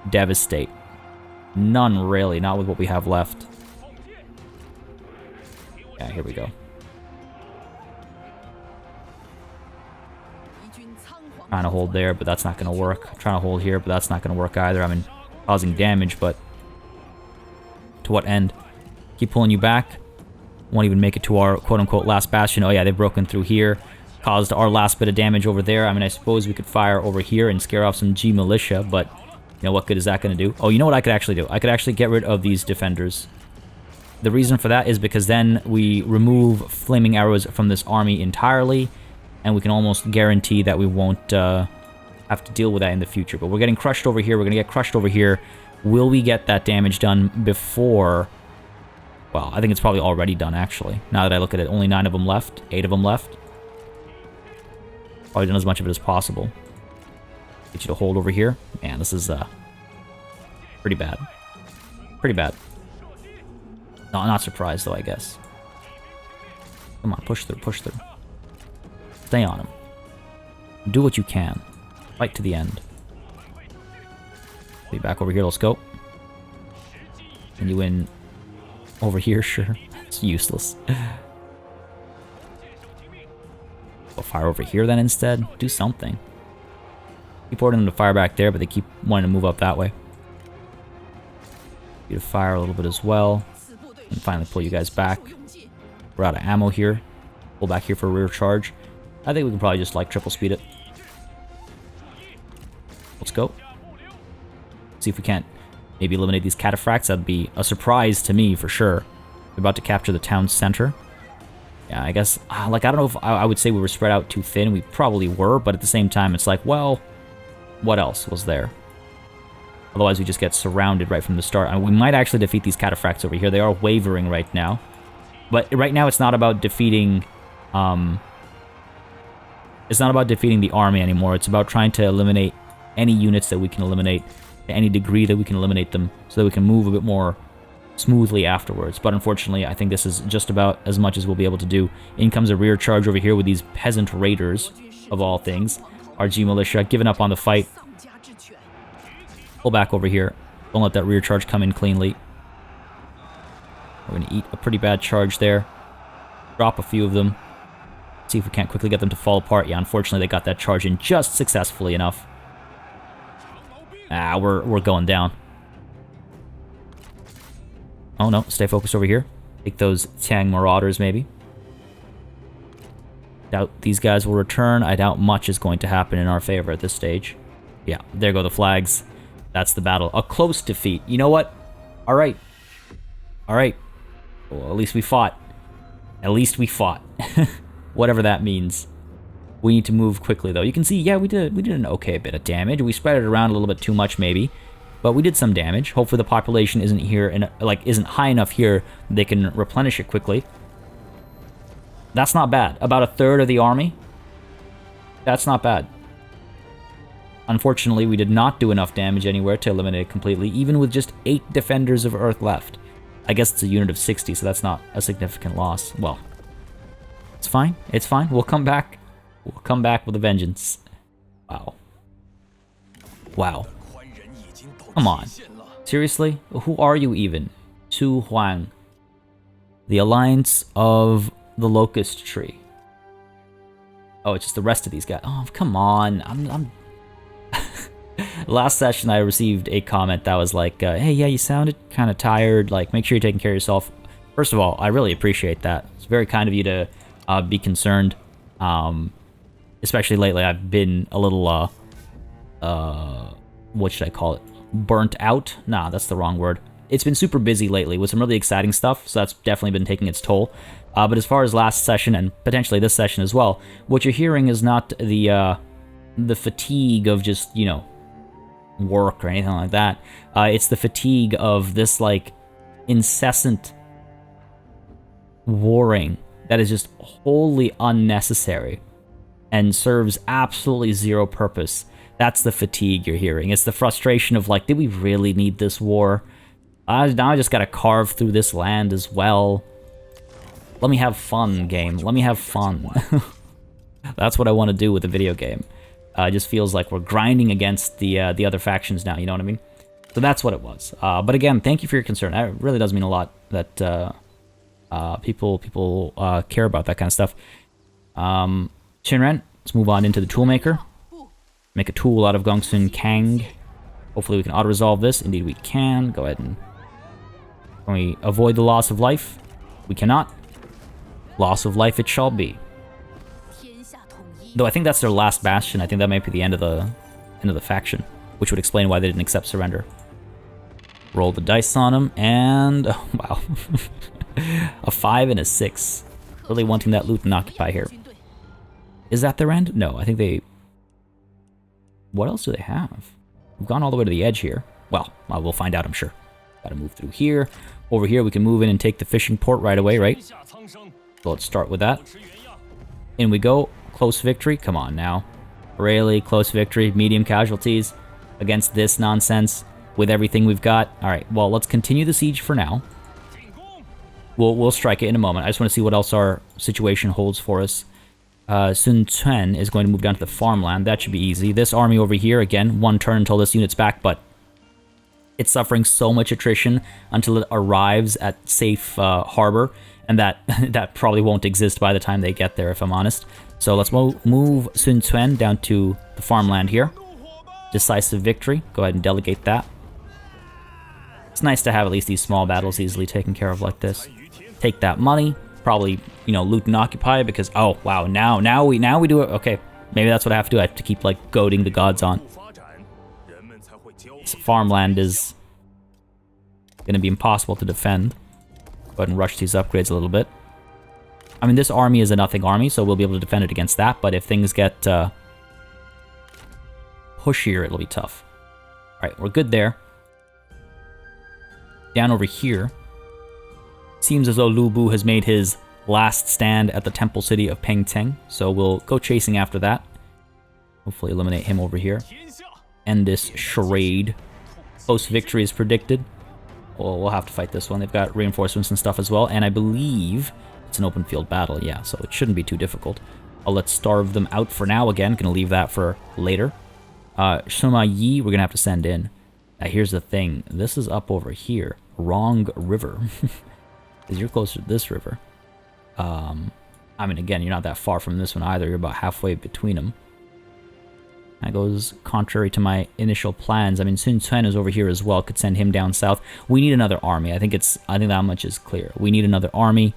devastate? None, really. Not with what we have left. Yeah, here we go. Trying to hold there, but that's not going to work. Trying to hold here, but that's not going to work either. I mean, causing damage, but to what end? Keep pulling you back. Won't even make it to our quote-unquote last bastion. Oh yeah, they've broken through here. Caused our last bit of damage over there. I mean, I suppose we could fire over here and scare off some G Militia, but you know, what good is that going to do? Oh, you know what I could actually do? I could actually get rid of these defenders. The reason for that is because then we remove flaming arrows from this army entirely, and we can almost guarantee that we won't have to deal with that in the future. But we're getting crushed over here. We're going to get crushed over here. Will we get that damage done before... Well, I think it's probably already done, actually. Now that I look at it, only 9 of them left. 8 of them left. Probably done as much of it as possible. Get you to hold over here. Man, this is pretty bad. Pretty bad. No, not surprised, though, I guess. Come on, push through, push through. Stay on him. Do what you can. Fight to the end. Be back over here, let's go. And you win over here, sure. It's useless. We'll fire over here then instead. Do something. Keep ordering them to fire back there, but they keep wanting to move up that way. You to fire a little bit as well. And finally pull you guys back. We're out of ammo here. Pull back here for a rear charge. I think we can probably just like triple speed it. Let's go. See if we can't maybe eliminate these cataphracts. That'd be a surprise to me for sure. We're about to capture the town center. Yeah, I guess, like, I don't know if I would say we were spread out too thin. We probably were, but at the same time, it's like, well, what else was there? Otherwise, we just get surrounded right from the start. And we might actually defeat these cataphracts over here. They are wavering right now. But right now, it's not about defeating... it's not about defeating the army anymore. It's about trying to eliminate any units that we can eliminate, to any degree that we can eliminate them, so that we can move a bit more smoothly afterwards. But unfortunately, I think this is just about as much as we'll be able to do. In comes a rear charge over here with these peasant raiders, of all things. Our G Militia giving up on the fight. Pull back over here. Don't let that rear charge come in cleanly. We're going to eat a pretty bad charge there. Drop a few of them. See if we can't quickly get them to fall apart. Yeah, unfortunately, they got that charge in just successfully enough. Ah, we're going down. Oh no, stay focused over here. Take those Tang Marauders, maybe. Doubt these guys will return. I doubt much is going to happen in our favor at this stage. Yeah, there go the flags. That's the battle. A close defeat. You know what? Alright. Alright. Well, at least we fought. At least we fought. Whatever that means. We need to move quickly, though. You can see, yeah, we did an okay bit of damage. We spread it around a little bit too much, maybe. But we did some damage. Hopefully the population isn't here, and isn't high enough here they can replenish it quickly. That's not bad. About a third of the army. That's not bad. Unfortunately, we did not do enough damage anywhere to eliminate it completely, even with just 8 Defenders of Earth left. I guess it's a unit of 60, so that's not a significant loss. Well, it's fine. It's fine. We'll come back. We'll come back with a vengeance. Wow. Wow. Come on. Seriously? Who are you even? Tu Huang. The Alliance of the Locust Tree. Oh, it's just the rest of these guys. Oh, come on. I'm Last session, I received a comment that was like, hey, yeah, you sounded kind of tired. Like, make sure you're taking care of yourself. First of all, I really appreciate that. It's very kind of you to be concerned. Especially lately, I've been a little, what should I call it? Burnt out? Nah, that's the wrong word. It's been super busy lately with some really exciting stuff, so that's definitely been taking its toll. But as far as last session, and potentially this session as well, what you're hearing is not the fatigue of just, you know, work or anything like that. It's the fatigue of this, like, incessant warring that is just wholly unnecessary and serves absolutely zero purpose. That's the fatigue you're hearing. It's the frustration of, like, did we really need this war? Now I just gotta carve through this land as well. Let me have fun, game. Let me have fun. That's what I want to do with a video game. It just feels like we're grinding against the other factions now, you know what I mean? So that's what it was. But again, thank you for your concern. It really does mean a lot that people care about that kind of stuff. Shinran, let's move on into the toolmaker. Make a tool out of Gongsun Kang. Hopefully we can auto-resolve this. Indeed we can. Go ahead and... Can we avoid the loss of life? We cannot. Loss of life it shall be. Though I think that's their last bastion. I think that might be the end of the faction, which would explain why they didn't accept surrender. Roll the dice on them, and oh, wow, a 5 and a 6. Really wanting that loot and occupy here. Is that their end? No, I think they. What else do they have? We've gone all the way to the edge here. Well, we'll find out, I'm sure. Got to move through here. Over here, we can move in and take the fishing port right away, right? So let's start with that. In we go. Close victory. Come on now. Really close victory. Medium casualties against this nonsense with everything we've got. All right. Well, let's continue the siege for now. We'll strike it in a moment. I just want to see what else our situation holds for us. Sun Quan is going to move down to the farmland. That should be easy. This army over here, again, one turn until this unit's back, but it's suffering so much attrition until it arrives at safe harbor, and that probably won't exist by the time they get there, if I'm honest. So let's move Sun Quan down to the farmland here. Decisive victory. Go ahead and delegate that. It's nice to have at least these small battles easily taken care of like this. Take that money. Probably, you know, loot and occupy because, oh, wow, now we do it. Okay, maybe that's what I have to do. I have to keep, like, goading the gods on. This farmland is going to be impossible to defend. Go ahead and rush these upgrades a little bit. I mean, this army is a nothing army, so we'll be able to defend it against that, but if things get pushier, it'll be tough. Alright, we're good there. Down over here. Seems as though Lu Bu has made his last stand at the temple city of Pengteng, so we'll go chasing after that. Hopefully eliminate him over here. End this charade. Close victory is predicted. Well, we'll have to fight this one. They've got reinforcements and stuff as well, and I believe it's an open field battle, yeah, so it shouldn't be too difficult. Let's starve them out for now again. Gonna leave that for later. Sima Yi, we're gonna have to send in. Now, here's the thing. This is up over here. Wrong river. Because you're closer to this river. I mean, again, you're not that far from this one either. You're about halfway between them. That goes contrary to my initial plans. I mean, Sun Quan is over here as well. Could send him down south. We need another army. I think that much is clear. We need another army.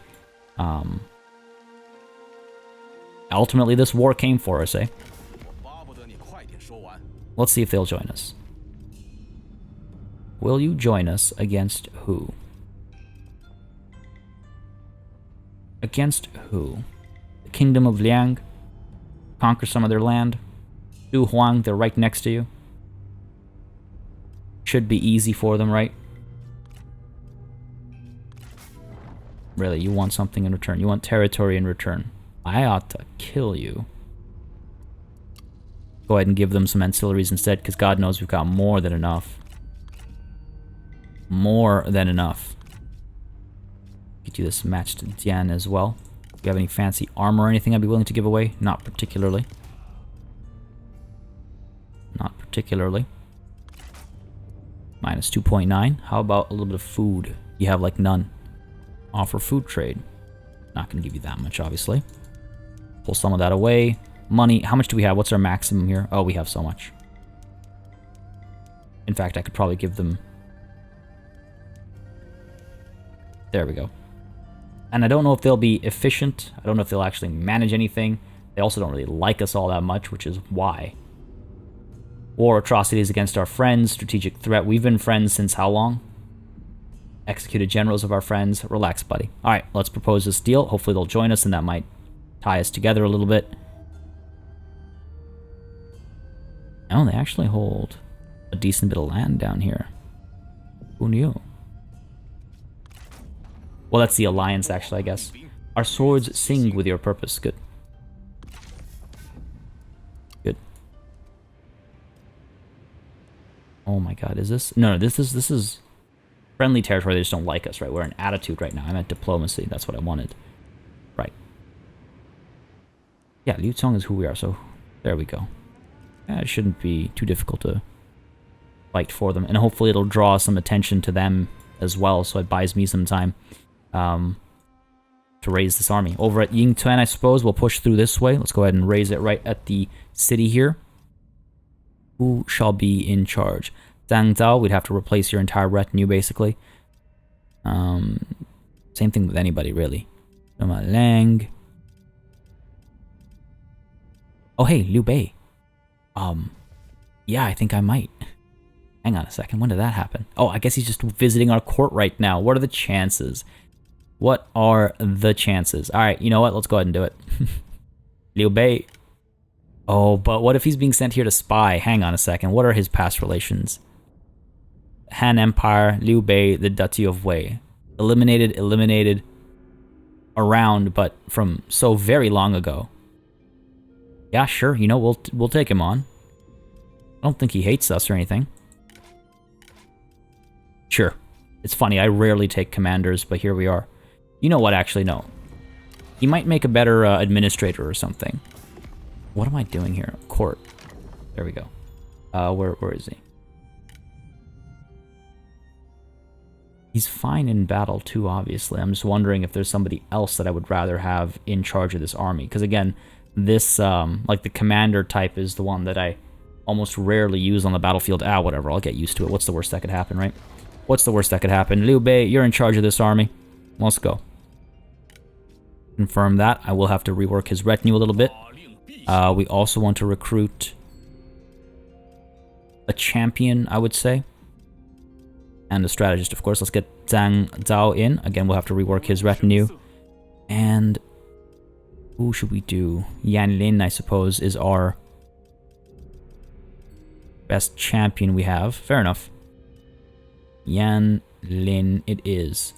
Ultimately, this war came for us, eh? Let's see if they'll join us. Will you join us against who? Against who? The Kingdom of Liang? Conquer some of their land? Du Huang, they're right next to you. Should be easy for them, right? Really, you want something in return. You want territory in return. I ought to kill you. Go ahead and give them some ancillaries instead, because God knows we've got more than enough. More than enough. Get you this match to Dian as well. Do you have any fancy armor or anything I'd be willing to give away? Not particularly. Not particularly. Minus 2.9. How about a little bit of food? You have like none. Offer food trade. Not going to give you that much, obviously. Pull some of that away. Money. How much do we have? What's our maximum here? Oh, we have so much. In fact, I could probably give them... There we go. And I don't know if they'll be efficient. I don't know if they'll actually manage anything. They also don't really like us all that much, which is why. War atrocities against our friends. Strategic threat. We've been friends since how long? Executed generals of our friends. Relax, buddy. Alright, let's propose this deal. Hopefully they'll join us and that might tie us together a little bit. Oh, they actually hold a decent bit of land down here. Who knew? Well, that's the alliance, actually, I guess. Our swords sing with your purpose. Good. Good. Oh my god, is this... No, this is friendly territory. They just don't like us, right? We're in attitude right now. I meant diplomacy. That's what I wanted. Right. Yeah, Liu Cong is who we are, so there we go. It shouldn't be too difficult to fight for them. And hopefully it'll draw some attention to them as well, so it buys me some time to raise this army. Over at Yingtuan, I suppose, we'll push through this way. Let's go ahead and raise it right at the city here. Who shall be in charge? Zhang Zhao, we'd have to replace your entire retinue, basically. Same thing with anybody, really. Sima Lang. Oh, hey, Liu Bei. Yeah, I think I might. Hang on a second, when did that happen? Oh, I guess he's just visiting our court right now. What are the chances? What are the chances? Alright, you know what? Let's go ahead and do it. Liu Bei. Oh, but what if he's being sent here to spy? Hang on a second. What are his past relations? Han Empire, Liu Bei, the Duchy of Wei. Eliminated. Around, but from so very long ago. Yeah, sure. You know, we'll take him on. I don't think he hates us or anything. Sure. It's funny, I rarely take commanders, but here we are. You know what, actually, no. He might make a better administrator or something. What am I doing here? Court. There we go. Where is he? He's fine in battle, too, obviously. I'm just wondering if there's somebody else that I would rather have in charge of this army. Because, again, this, like, the commander type is the one that I almost rarely use on the battlefield. Ah, whatever, I'll get used to it. What's the worst that could happen, right? What's the worst that could happen? Liu Bei, you're in charge of this army. Let's go. Confirm that. I will have to rework his retinue a little bit. We also want to recruit a champion, I would say. And a strategist, of course. Let's get Zhang Zhao in. Again, we'll have to rework his retinue. And who should we do? Yan Lin, I suppose, is our best champion we have. Fair enough. Yan Lin it is.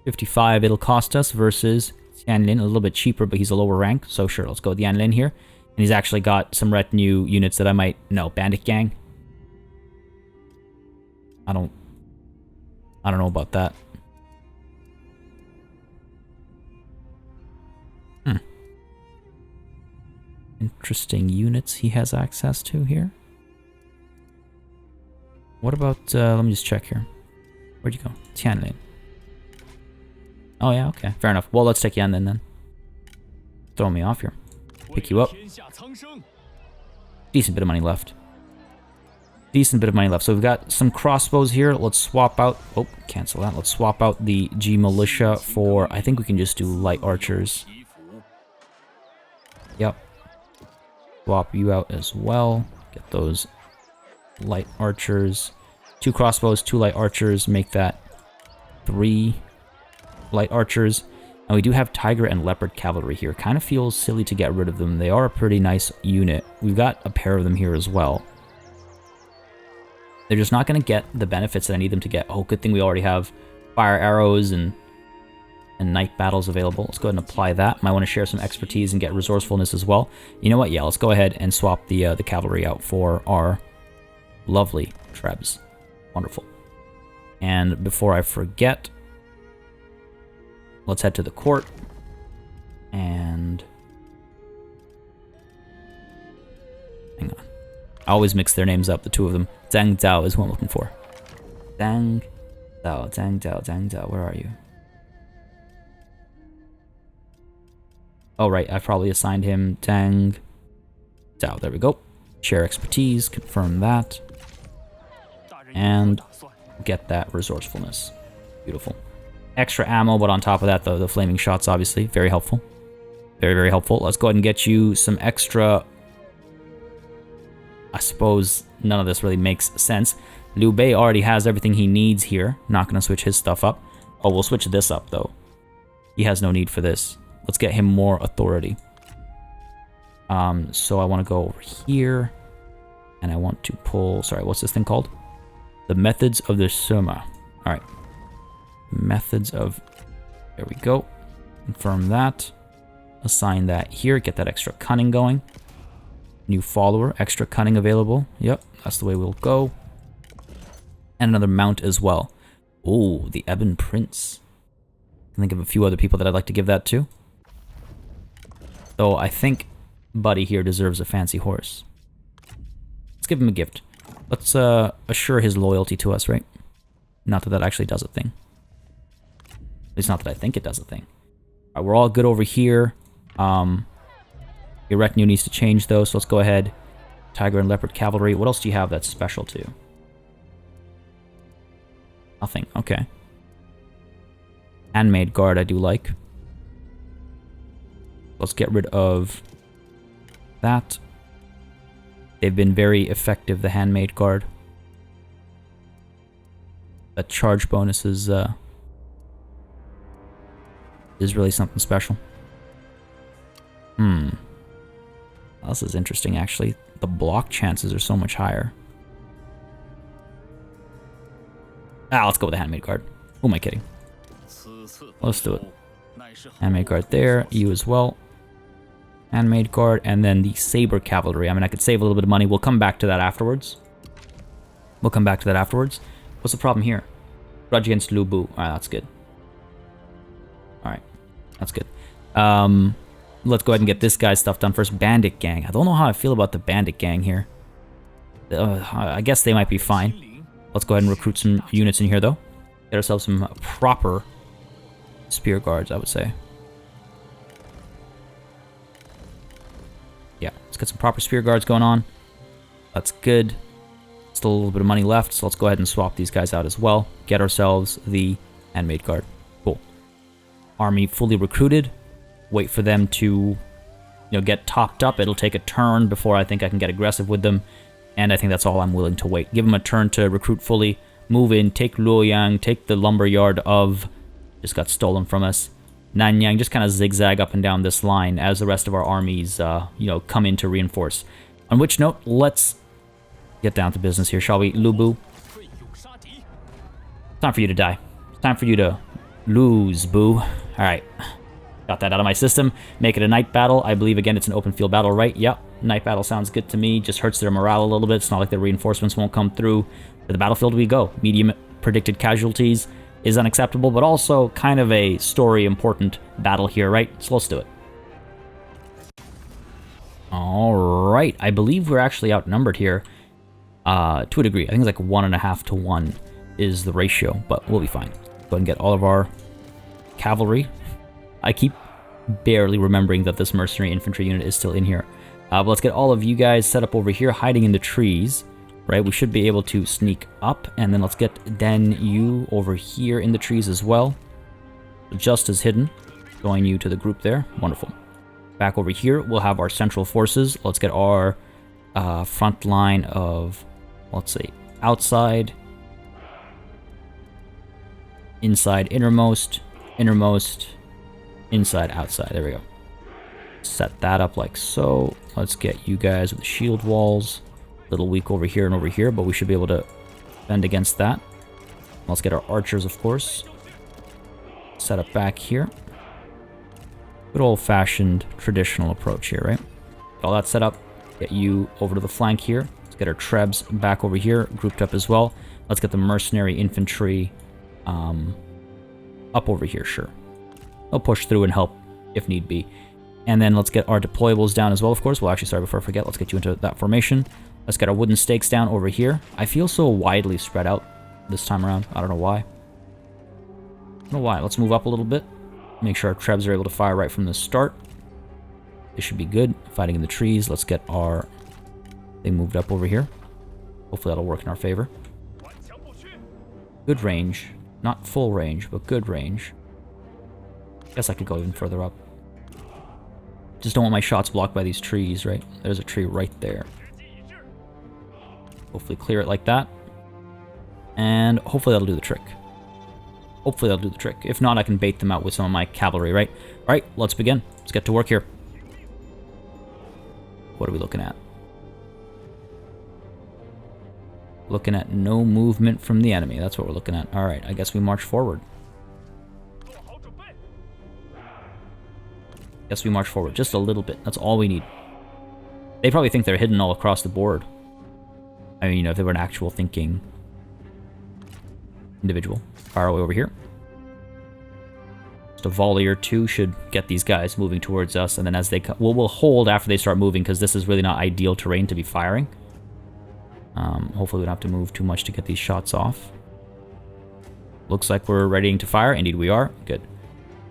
55 it'll cost us versus Yan Lin, a little bit cheaper, but he's a lower rank. So sure, let's go with Yan Lin here. And he's actually got some retinue units that I might... No, Bandit Gang. I don't know about that. Interesting units he has access to here. What about, let me just check here. Where'd you go? Tianlin. Oh yeah, okay, fair enough. Well, let's take Yanlin then. Throw me off here. Pick you up. Decent bit of money left. Decent bit of money left. So we've got some crossbows here. Let's swap out... Oh, cancel that. Let's swap out the G Militia for... I think we can just do light archers. Yep. Swap you out as well. Get those light archers. 2 crossbows, 2 light archers. Make that 3 light archers. And we do have tiger and leopard cavalry here. Kind of feels silly to get rid of them. They are a pretty nice unit. We've got a pair of them here as well. They're just not going to get the benefits that I need them to get. Oh, good thing we already have fire arrows and night battles available. Let's go ahead and apply that. Might want to share some expertise and get resourcefulness as well. You know what? Yeah, let's go ahead and swap the cavalry out for our lovely trebs. Wonderful. And before I forget, let's head to the court. And hang on. I always mix their names up, the two of them. Zhang Zhao is who I'm looking for. Zhang Zhao, where are you? Oh, right, I probably assigned him Zhang Zhao. There we go. Share expertise, confirm that. And get that resourcefulness. Beautiful. Extra ammo, but on top of that, the flaming shots, obviously. Very helpful. Very, very helpful. Let's go ahead and get you some extra... I suppose none of this really makes sense. Liu Bei already has everything he needs here. Not going to switch his stuff up. Oh, we'll switch this up, though. He has no need for this. Let's get him more authority. So I want to go over here. And I want to pull... Sorry, what's this thing called? The Methods of the Summa. Alright. Methods of... There we go. Confirm that. Assign that here. Get that extra cunning going. New follower. Extra cunning available. Yep, that's the way we'll go. And another mount as well. Oh, the Ebon Prince. I can think of a few other people that I'd like to give that to. Though I think Buddy here deserves a fancy horse. Let's give him a gift. Let's assure his loyalty to us, right? Not that that actually does a thing. At least not that I think it does a thing. All right, we're all good over here. Your retinue needs to change though, so let's go ahead. Tiger and leopard cavalry. What else do you have that's special to? Nothing. Okay. Handmaid guard I do like. Let's get rid of that. They've been very effective, the handmaid guard. That charge bonus is really something special. This is interesting, actually. The block chances are so much higher. Let's go with the handmaid guard. Who am I kidding? Let's do it. Handmaid guard there. You as well. Handmaid guard. And then the saber cavalry. I mean, I could save a little bit of money. We'll come back to that afterwards. What's the problem here? Grudge against Lu Bu. Alright, that's good. Alright. That's good. Let's go ahead and get this guy's stuff done first. Bandit gang. I don't know how I feel about the bandit gang here. I guess they might be fine. Let's go ahead and recruit some units in here, though. Get ourselves some proper spear guards, I would say. Yeah, let's get some proper spear guards going on. That's good. Still a little bit of money left, so let's go ahead and swap these guys out as well. Get ourselves the handmaid guard. Cool. Army fully recruited. Wait for them to, get topped up. It'll take a turn before I think I can get aggressive with them. And I think that's all I'm willing to wait. Give them a turn to recruit fully. Move in. Take Luoyang. Take the lumber yard of... Just got stolen from us. Nanyang. Just kind of zigzag up and down this line as the rest of our armies, come in to reinforce. On which note, let's get down to business here, shall we? Lu Bu. It's time for you to die. It's time for you to lose, Bu. Alright. Got that out of my system. Make it a night battle. I believe, again, it's an open field battle, right? Yep. Night battle sounds good to me. Just hurts their morale a little bit. It's not like their reinforcements won't come through. To the battlefield we go. Medium predicted casualties is unacceptable, but also kind of a story-important battle here, right? So let's do it. Alright. I believe we're actually outnumbered here to a degree. I think it's like 1.5 to 1 is the ratio, but we'll be fine. Go ahead and get all of our cavalry. I keep barely remembering that this mercenary infantry unit is still in here. But let's get all of you guys set up over here, hiding in the trees. Right, we should be able to sneak up, and then let's get Den Yu over here in the trees as well. Just as hidden. Join you to the group there. Wonderful. Back over here, we'll have our central forces. Let's get our front line of, let's see, outside, inside, innermost, innermost, inside, outside. There we go. Set that up like so. Let's get you guys with the shield walls. A little weak over here and over here, but we should be able to defend against that. Let's get our archers, of course. Set up back here. Good old-fashioned traditional approach here, right? Get all that set up. Get you over to the flank here. Let's get our trebs back over here, grouped up as well. Let's get the mercenary infantry up over here, sure. They'll push through and help if need be. And then let's get our deployables down as well, of course. Well, actually, sorry, before I forget, let's get you into that formation. Let's get our wooden stakes down over here. I feel so widely spread out this time around. I don't know why. I don't know why. Let's move up a little bit. Make sure our trebs are able to fire right from the start. They should be good. Fighting in the trees. Let's get our thing moved up over here. Hopefully that'll work in our favor. Good range. Not full range, but good range. Guess I could go even further up. Just don't want my shots blocked by these trees, right? There's a tree right there. Hopefully clear it like that. And hopefully that'll do the trick. Hopefully that'll do the trick. If not, I can bait them out with some of my cavalry, right? Alright, let's begin. Let's get to work here. What are we looking at? Looking at no movement from the enemy. That's what we're looking at. Alright, I guess we march forward. Guess we march forward. Just a little bit. That's all we need. They probably think they're hidden all across the board. I mean, you know, if they were an actual thinking individual. Fire away over here. Just a volley or two should get these guys moving towards us, and then as they come, we'll hold after they start moving, because this is really not ideal terrain to be firing. Hopefully we don't have to move too much to get these shots off. Looks like we're readying to fire. Indeed we are. Good.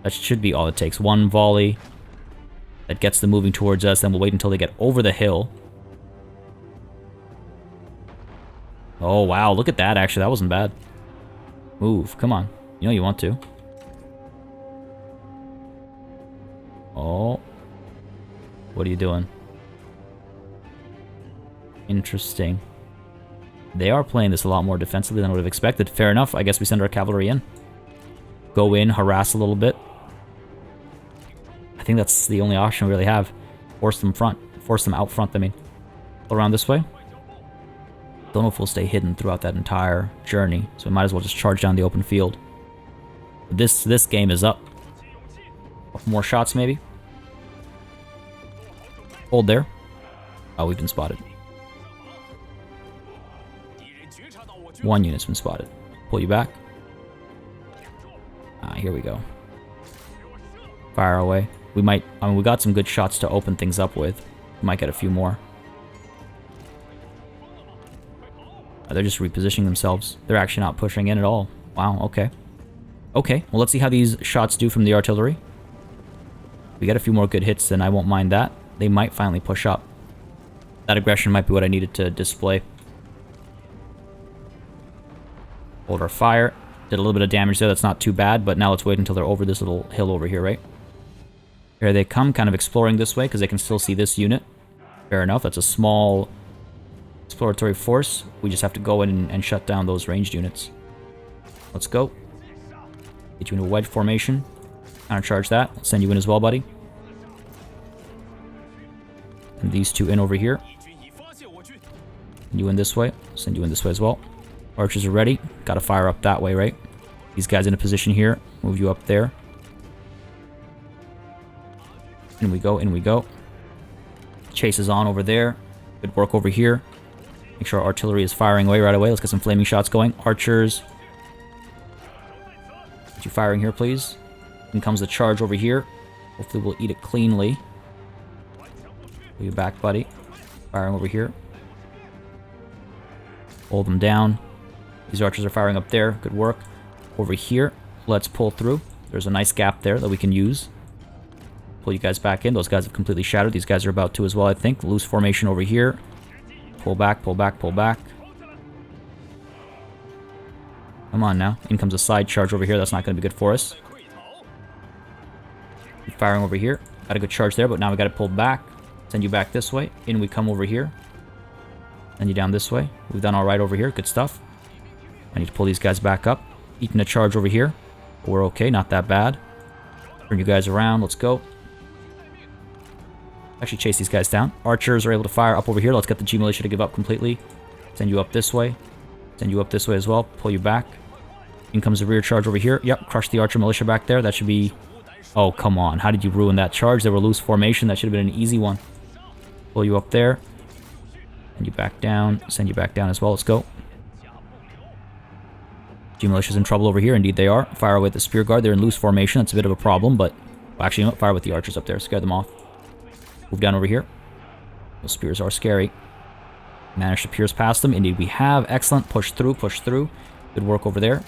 That should be all it takes. One volley that gets them moving towards us, then we'll wait until they get over the hill. Oh, wow. Look at that, actually. That wasn't bad. Move. Come on. You know you want to. Oh. What are you doing? Interesting. They are playing this a lot more defensively than I would have expected. Fair enough. I guess we send our cavalry in. Go in, harass a little bit. I think that's the only option we really have. Force them front. Force them out front, I mean. Around this way. Don't know if we'll stay hidden throughout that entire journey, so we might as well just charge down the open field. This game is up. Couple more shots, maybe. Hold there. Oh, we've been spotted. One unit's been spotted. Pull you back. Here we go. Fire away. We might, I mean, we got some good shots to open things up with. We might get a few more. They're just repositioning themselves. They're actually not pushing in at all. Wow, okay. Okay, well, let's see how these shots do from the artillery. If we get a few more good hits, then I won't mind that. They might finally push up. That aggression might be what I needed to display. Hold our fire. Did a little bit of damage there. That's not too bad, but now let's wait until they're over this little hill over here, right? Here they come, kind of exploring this way, because they can still see this unit. Fair enough. That's a small exploratory force. We just have to go in and shut down those ranged units. Let's go. Get you into a wedge formation. Countercharge that. I'll send you in as well, buddy. And these two in over here. Send you in this way. Send you in this way as well. Archers are ready. Gotta fire up that way, right? These guys in a position here. Move you up there. In we go, in we go. Chase is on over there. Good work over here. Make sure our artillery is firing away right away. Let's get some flaming shots going. Archers. Get you firing here, please. In comes the charge over here. Hopefully we'll eat it cleanly. Pull you back, buddy. Firing over here. Hold them down. These archers are firing up there. Good work. Over here, let's pull through. There's a nice gap there that we can use. Pull you guys back in. Those guys have completely shattered. These guys are about to as well, I think. Loose formation over here. Pull back, pull back, pull back. Come on now. In comes a side charge over here. That's not going to be good for us. Keep firing over here. Got a good charge there, but now we got to pull back. Send you back this way. In we come over here. Send you down this way. We've done alright over here. Good stuff. I need to pull these guys back up. Eating a charge over here. We're okay, not that bad. Turn you guys around, let's go. Actually chase these guys down. Archers are able to fire up over here. Let's get the G militia to give up completely. Send you up this way. Send you up this way as well. Pull you back. In comes the rear charge over here. Yep, crush the archer militia back there. That should be... Oh, come on. How did you ruin that charge? They were loose formation. That should have been an easy one. Pull you up there. Send you back down. Send you back down as well. Let's go. G militia's in trouble over here. Indeed they are. Fire away at the spear guard. They're in loose formation. That's a bit of a problem, but... Well, actually, you know what? Fire with the archers up there. Scare them off. Move down over here. Those spears are scary. Managed to pierce past them. Indeed we have. Excellent. Push through. Push through. Good work over there.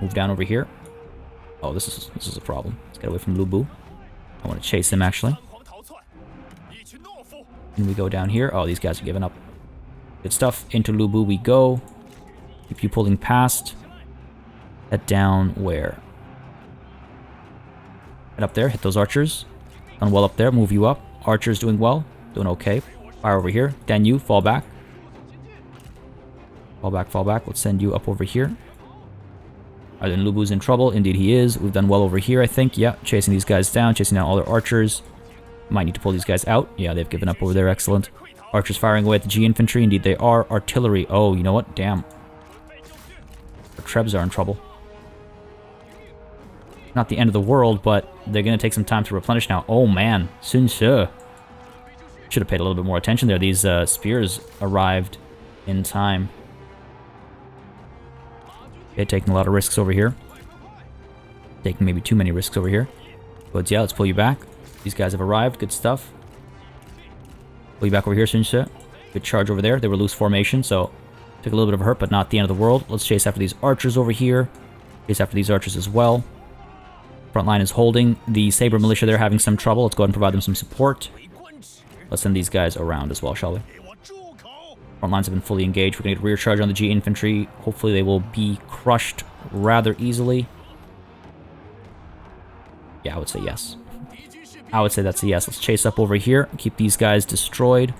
Move down over here. Oh, this is a problem. Let's get away from Lubu. I want to chase him, actually. And we go down here. Oh, these guys are giving up. Good stuff. Into Lubu we go. Keep you pulling past. Head down where? Head up there. Hit those archers. Done well up there. Move you up. Archers doing well. Doing okay. Fire over here. Then you. Fall back. Fall back, fall back. Let's send you up over here. Are then Lubu's in trouble? Indeed he is. We've done well over here, I think. Yeah, chasing these guys down. Chasing down all their archers. Might need to pull these guys out. Yeah, they've given up over there. Excellent. Archers firing away at the G infantry. Indeed they are. Artillery. Oh, you know what? Damn. The Trebs are in trouble. Not the end of the world, but they're going to take some time to replenish now. Oh, man. Sun Ce. Should have paid a little bit more attention there. These spears arrived in time. Okay, taking a lot of risks over here. Taking maybe too many risks over here. But yeah, let's pull you back. These guys have arrived. Good stuff. Pull you back over here, Sun Ce. Good charge over there. They were loose formation, so took a little bit of a hurt, but not the end of the world. Let's chase after these archers over here. Chase after these archers as well. Front line is holding. The Saber militia, they're having some trouble. Let's go ahead and provide them some support. Let's send these guys around as well, shall we? Front lines have been fully engaged. We're going to get a rear charge on the G infantry. Hopefully they will be crushed rather easily. Yeah, I would say yes. I would say that's a yes. Let's chase up over here. Keep these guys destroyed.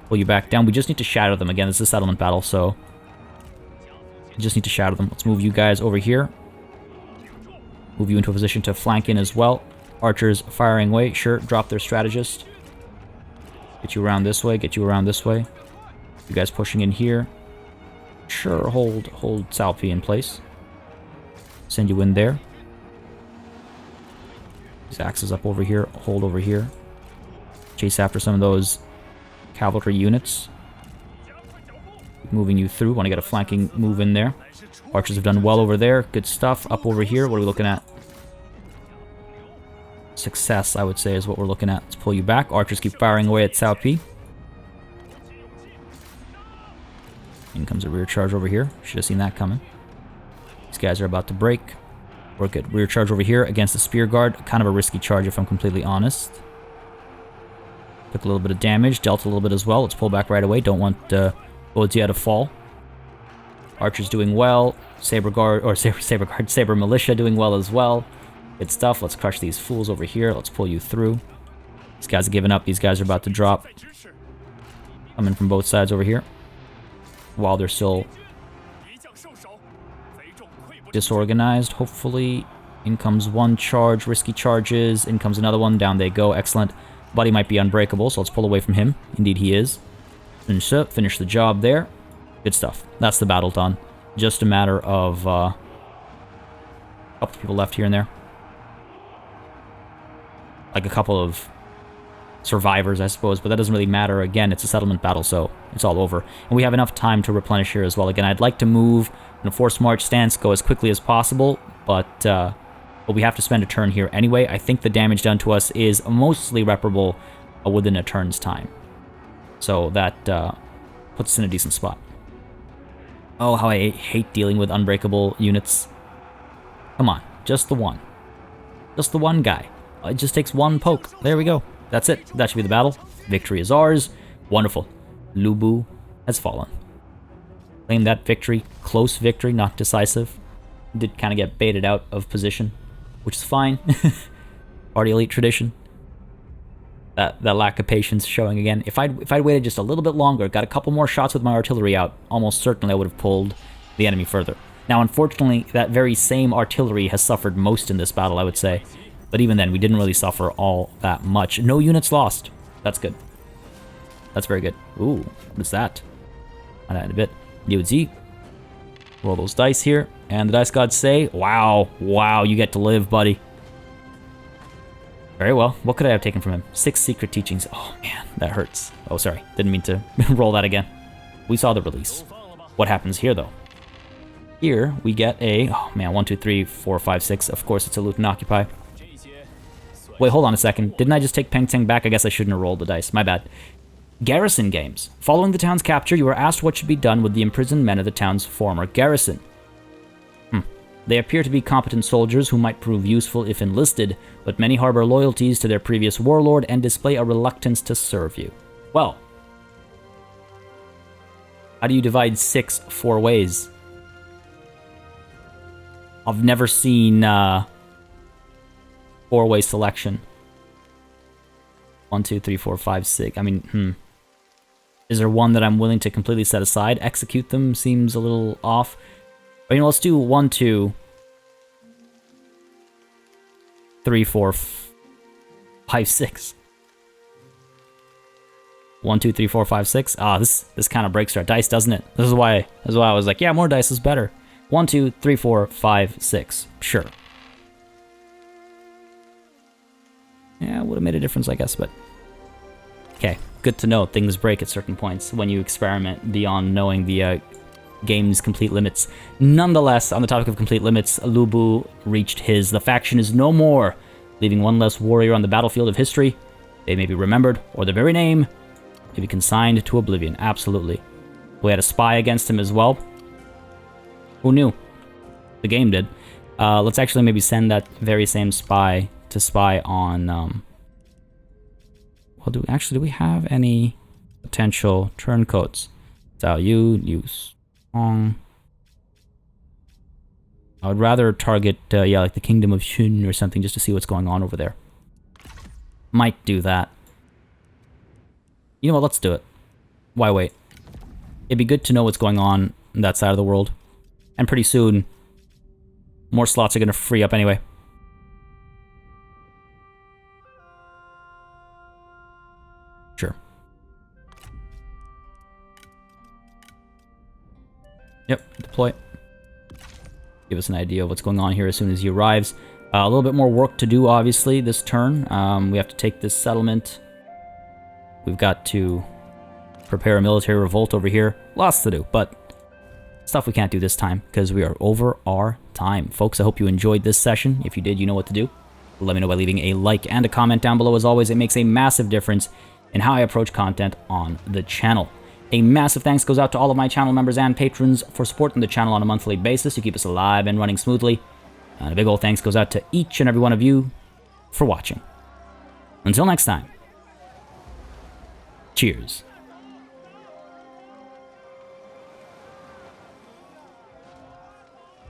Pull you back down. We just need to shadow them. Again, it's a settlement battle, so... We just need to shadow them. Let's move you guys over here. Move you into a position to flank in as well. Archers firing away. Sure, drop their strategist. Get you around this way. Get you around this way. You guys pushing in here. Sure, hold Salpi in place. Send you in there. These axes up over here. Hold over here. Chase after some of those cavalry units. Keep moving you through. Want to get a flanking move in there. Archers have done well over there. Good stuff. Up over here. What are we looking at? Success, I would say, is what we're looking at. Let's pull you back. Archers keep firing away at Salpi. In comes a rear charge over here. Should have seen that coming. These guys are about to break. We're good. Rear charge over here against the spear guard. Kind of a risky charge, if I'm completely honest. Took a little bit of damage. Dealt a little bit as well. Let's pull back right away. Don't want Bodzia to fall. Archers doing well. Saber guard, or Saber militia doing well as well. Good stuff. Let's crush these fools over here. Let's pull you through. These guys are giving up. These guys are about to drop. Coming from both sides over here. While they're still disorganized, hopefully. In comes one charge, risky charges. In comes another one, down they go. Excellent. Buddy might be unbreakable, so let's pull away from him. Indeed he is. Finish the job there. Good stuff. That's the battle done. Just a matter of a couple people left here and there. Like a couple of survivors, I suppose, but that doesn't really matter. Again, it's a settlement battle, so it's all over. And we have enough time to replenish here as well. Again, I'd like to move in a forced march stance, go as quickly as possible, but we have to spend a turn here anyway. I think the damage done to us is mostly reparable within a turn's time. So that puts us in a decent spot. Oh, how I hate dealing with unbreakable units. Come on, just the one. Just the one guy. It just takes one poke. There we go. That's it. That should be the battle. Victory is ours. Wonderful. Lubu has fallen. Claim that victory. Close victory, not decisive. Did kind of get baited out of position, which is fine. Party elite tradition. That lack of patience showing again. If I'd waited just a little bit longer, got a couple more shots with my artillery out, almost certainly I would have pulled the enemy further. Now, unfortunately, that very same artillery has suffered most in this battle, I would say. But even then, we didn't really suffer all that much. No units lost. That's good. That's very good. Ooh, what is that? Find out in a bit. UZ. Roll those dice here. And the dice gods say, wow, wow, you get to live, buddy. Very well. What could I have taken from him? 6 secret teachings. Oh, man, that hurts. Oh, sorry. Didn't mean to roll that again. We saw the release. What happens here, though? Here, we get a... Oh, man, 1, 2, 3, 4, 5, 6. Of course, it's a loot and occupy. Wait, hold on a second. Didn't I just take Peng Teng back? I guess I shouldn't have rolled the dice. My bad. Garrison games. Following the town's capture, you are asked what should be done with the imprisoned men of the town's former garrison. They appear to be competent soldiers who might prove useful if enlisted, but many harbor loyalties to their previous warlord and display a reluctance to serve you. Well, how do you divide 6 4 ways? I've never seen 4-way selection. 1, 2, 3, 4, 5, 6. I mean, Is there one that I'm willing to completely set aside? Execute them seems a little off. I mean, let's do 1, 2, 3, 4, 5, 6. 1, 2, 3, 4, 5, 6. Ah, this kind of breaks our dice, doesn't it? This is why I was like, yeah, more dice is better. 1, 2, 3, 4, 5, 6. Sure. Yeah, it would have made a difference, I guess, but... Okay, good to know. Things break at certain points when you experiment beyond knowing the game's complete limits. Nonetheless, on the topic of complete limits, Lubu reached his. The faction is no more, leaving one less warrior on the battlefield of history. They may be remembered, or their very name may be consigned to oblivion. Absolutely. We had a spy against him as well. Who knew? The game did. Let's actually maybe send that very same spy to spy on... Well, do we have any potential turncoats? Zhao Yu, Song. I would rather target, yeah, like the Kingdom of Shun or something, just to see what's going on over there. Might do that. You know what, let's do it. Why wait? It'd be good to know what's going on that side of the world. And pretty soon, more slots are going to free up anyway. Sure. Yep, deploy. Give us an idea of what's going on here as soon as he arrives. A little bit more work to do, obviously, this turn. We have to take this settlement. We've got to prepare a military revolt over here. Lots to do, but stuff we can't do this time because we are over our time. Folks, I hope you enjoyed this session. If you did, you know what to do. Let me know by leaving a like and a comment down below. As always, it makes a massive difference in how I approach content on the channel. A massive thanks goes out to all of my channel members and patrons for supporting the channel on a monthly basis to keep us alive and running smoothly. And a big old thanks goes out to each and every one of you for watching. Until next time, cheers.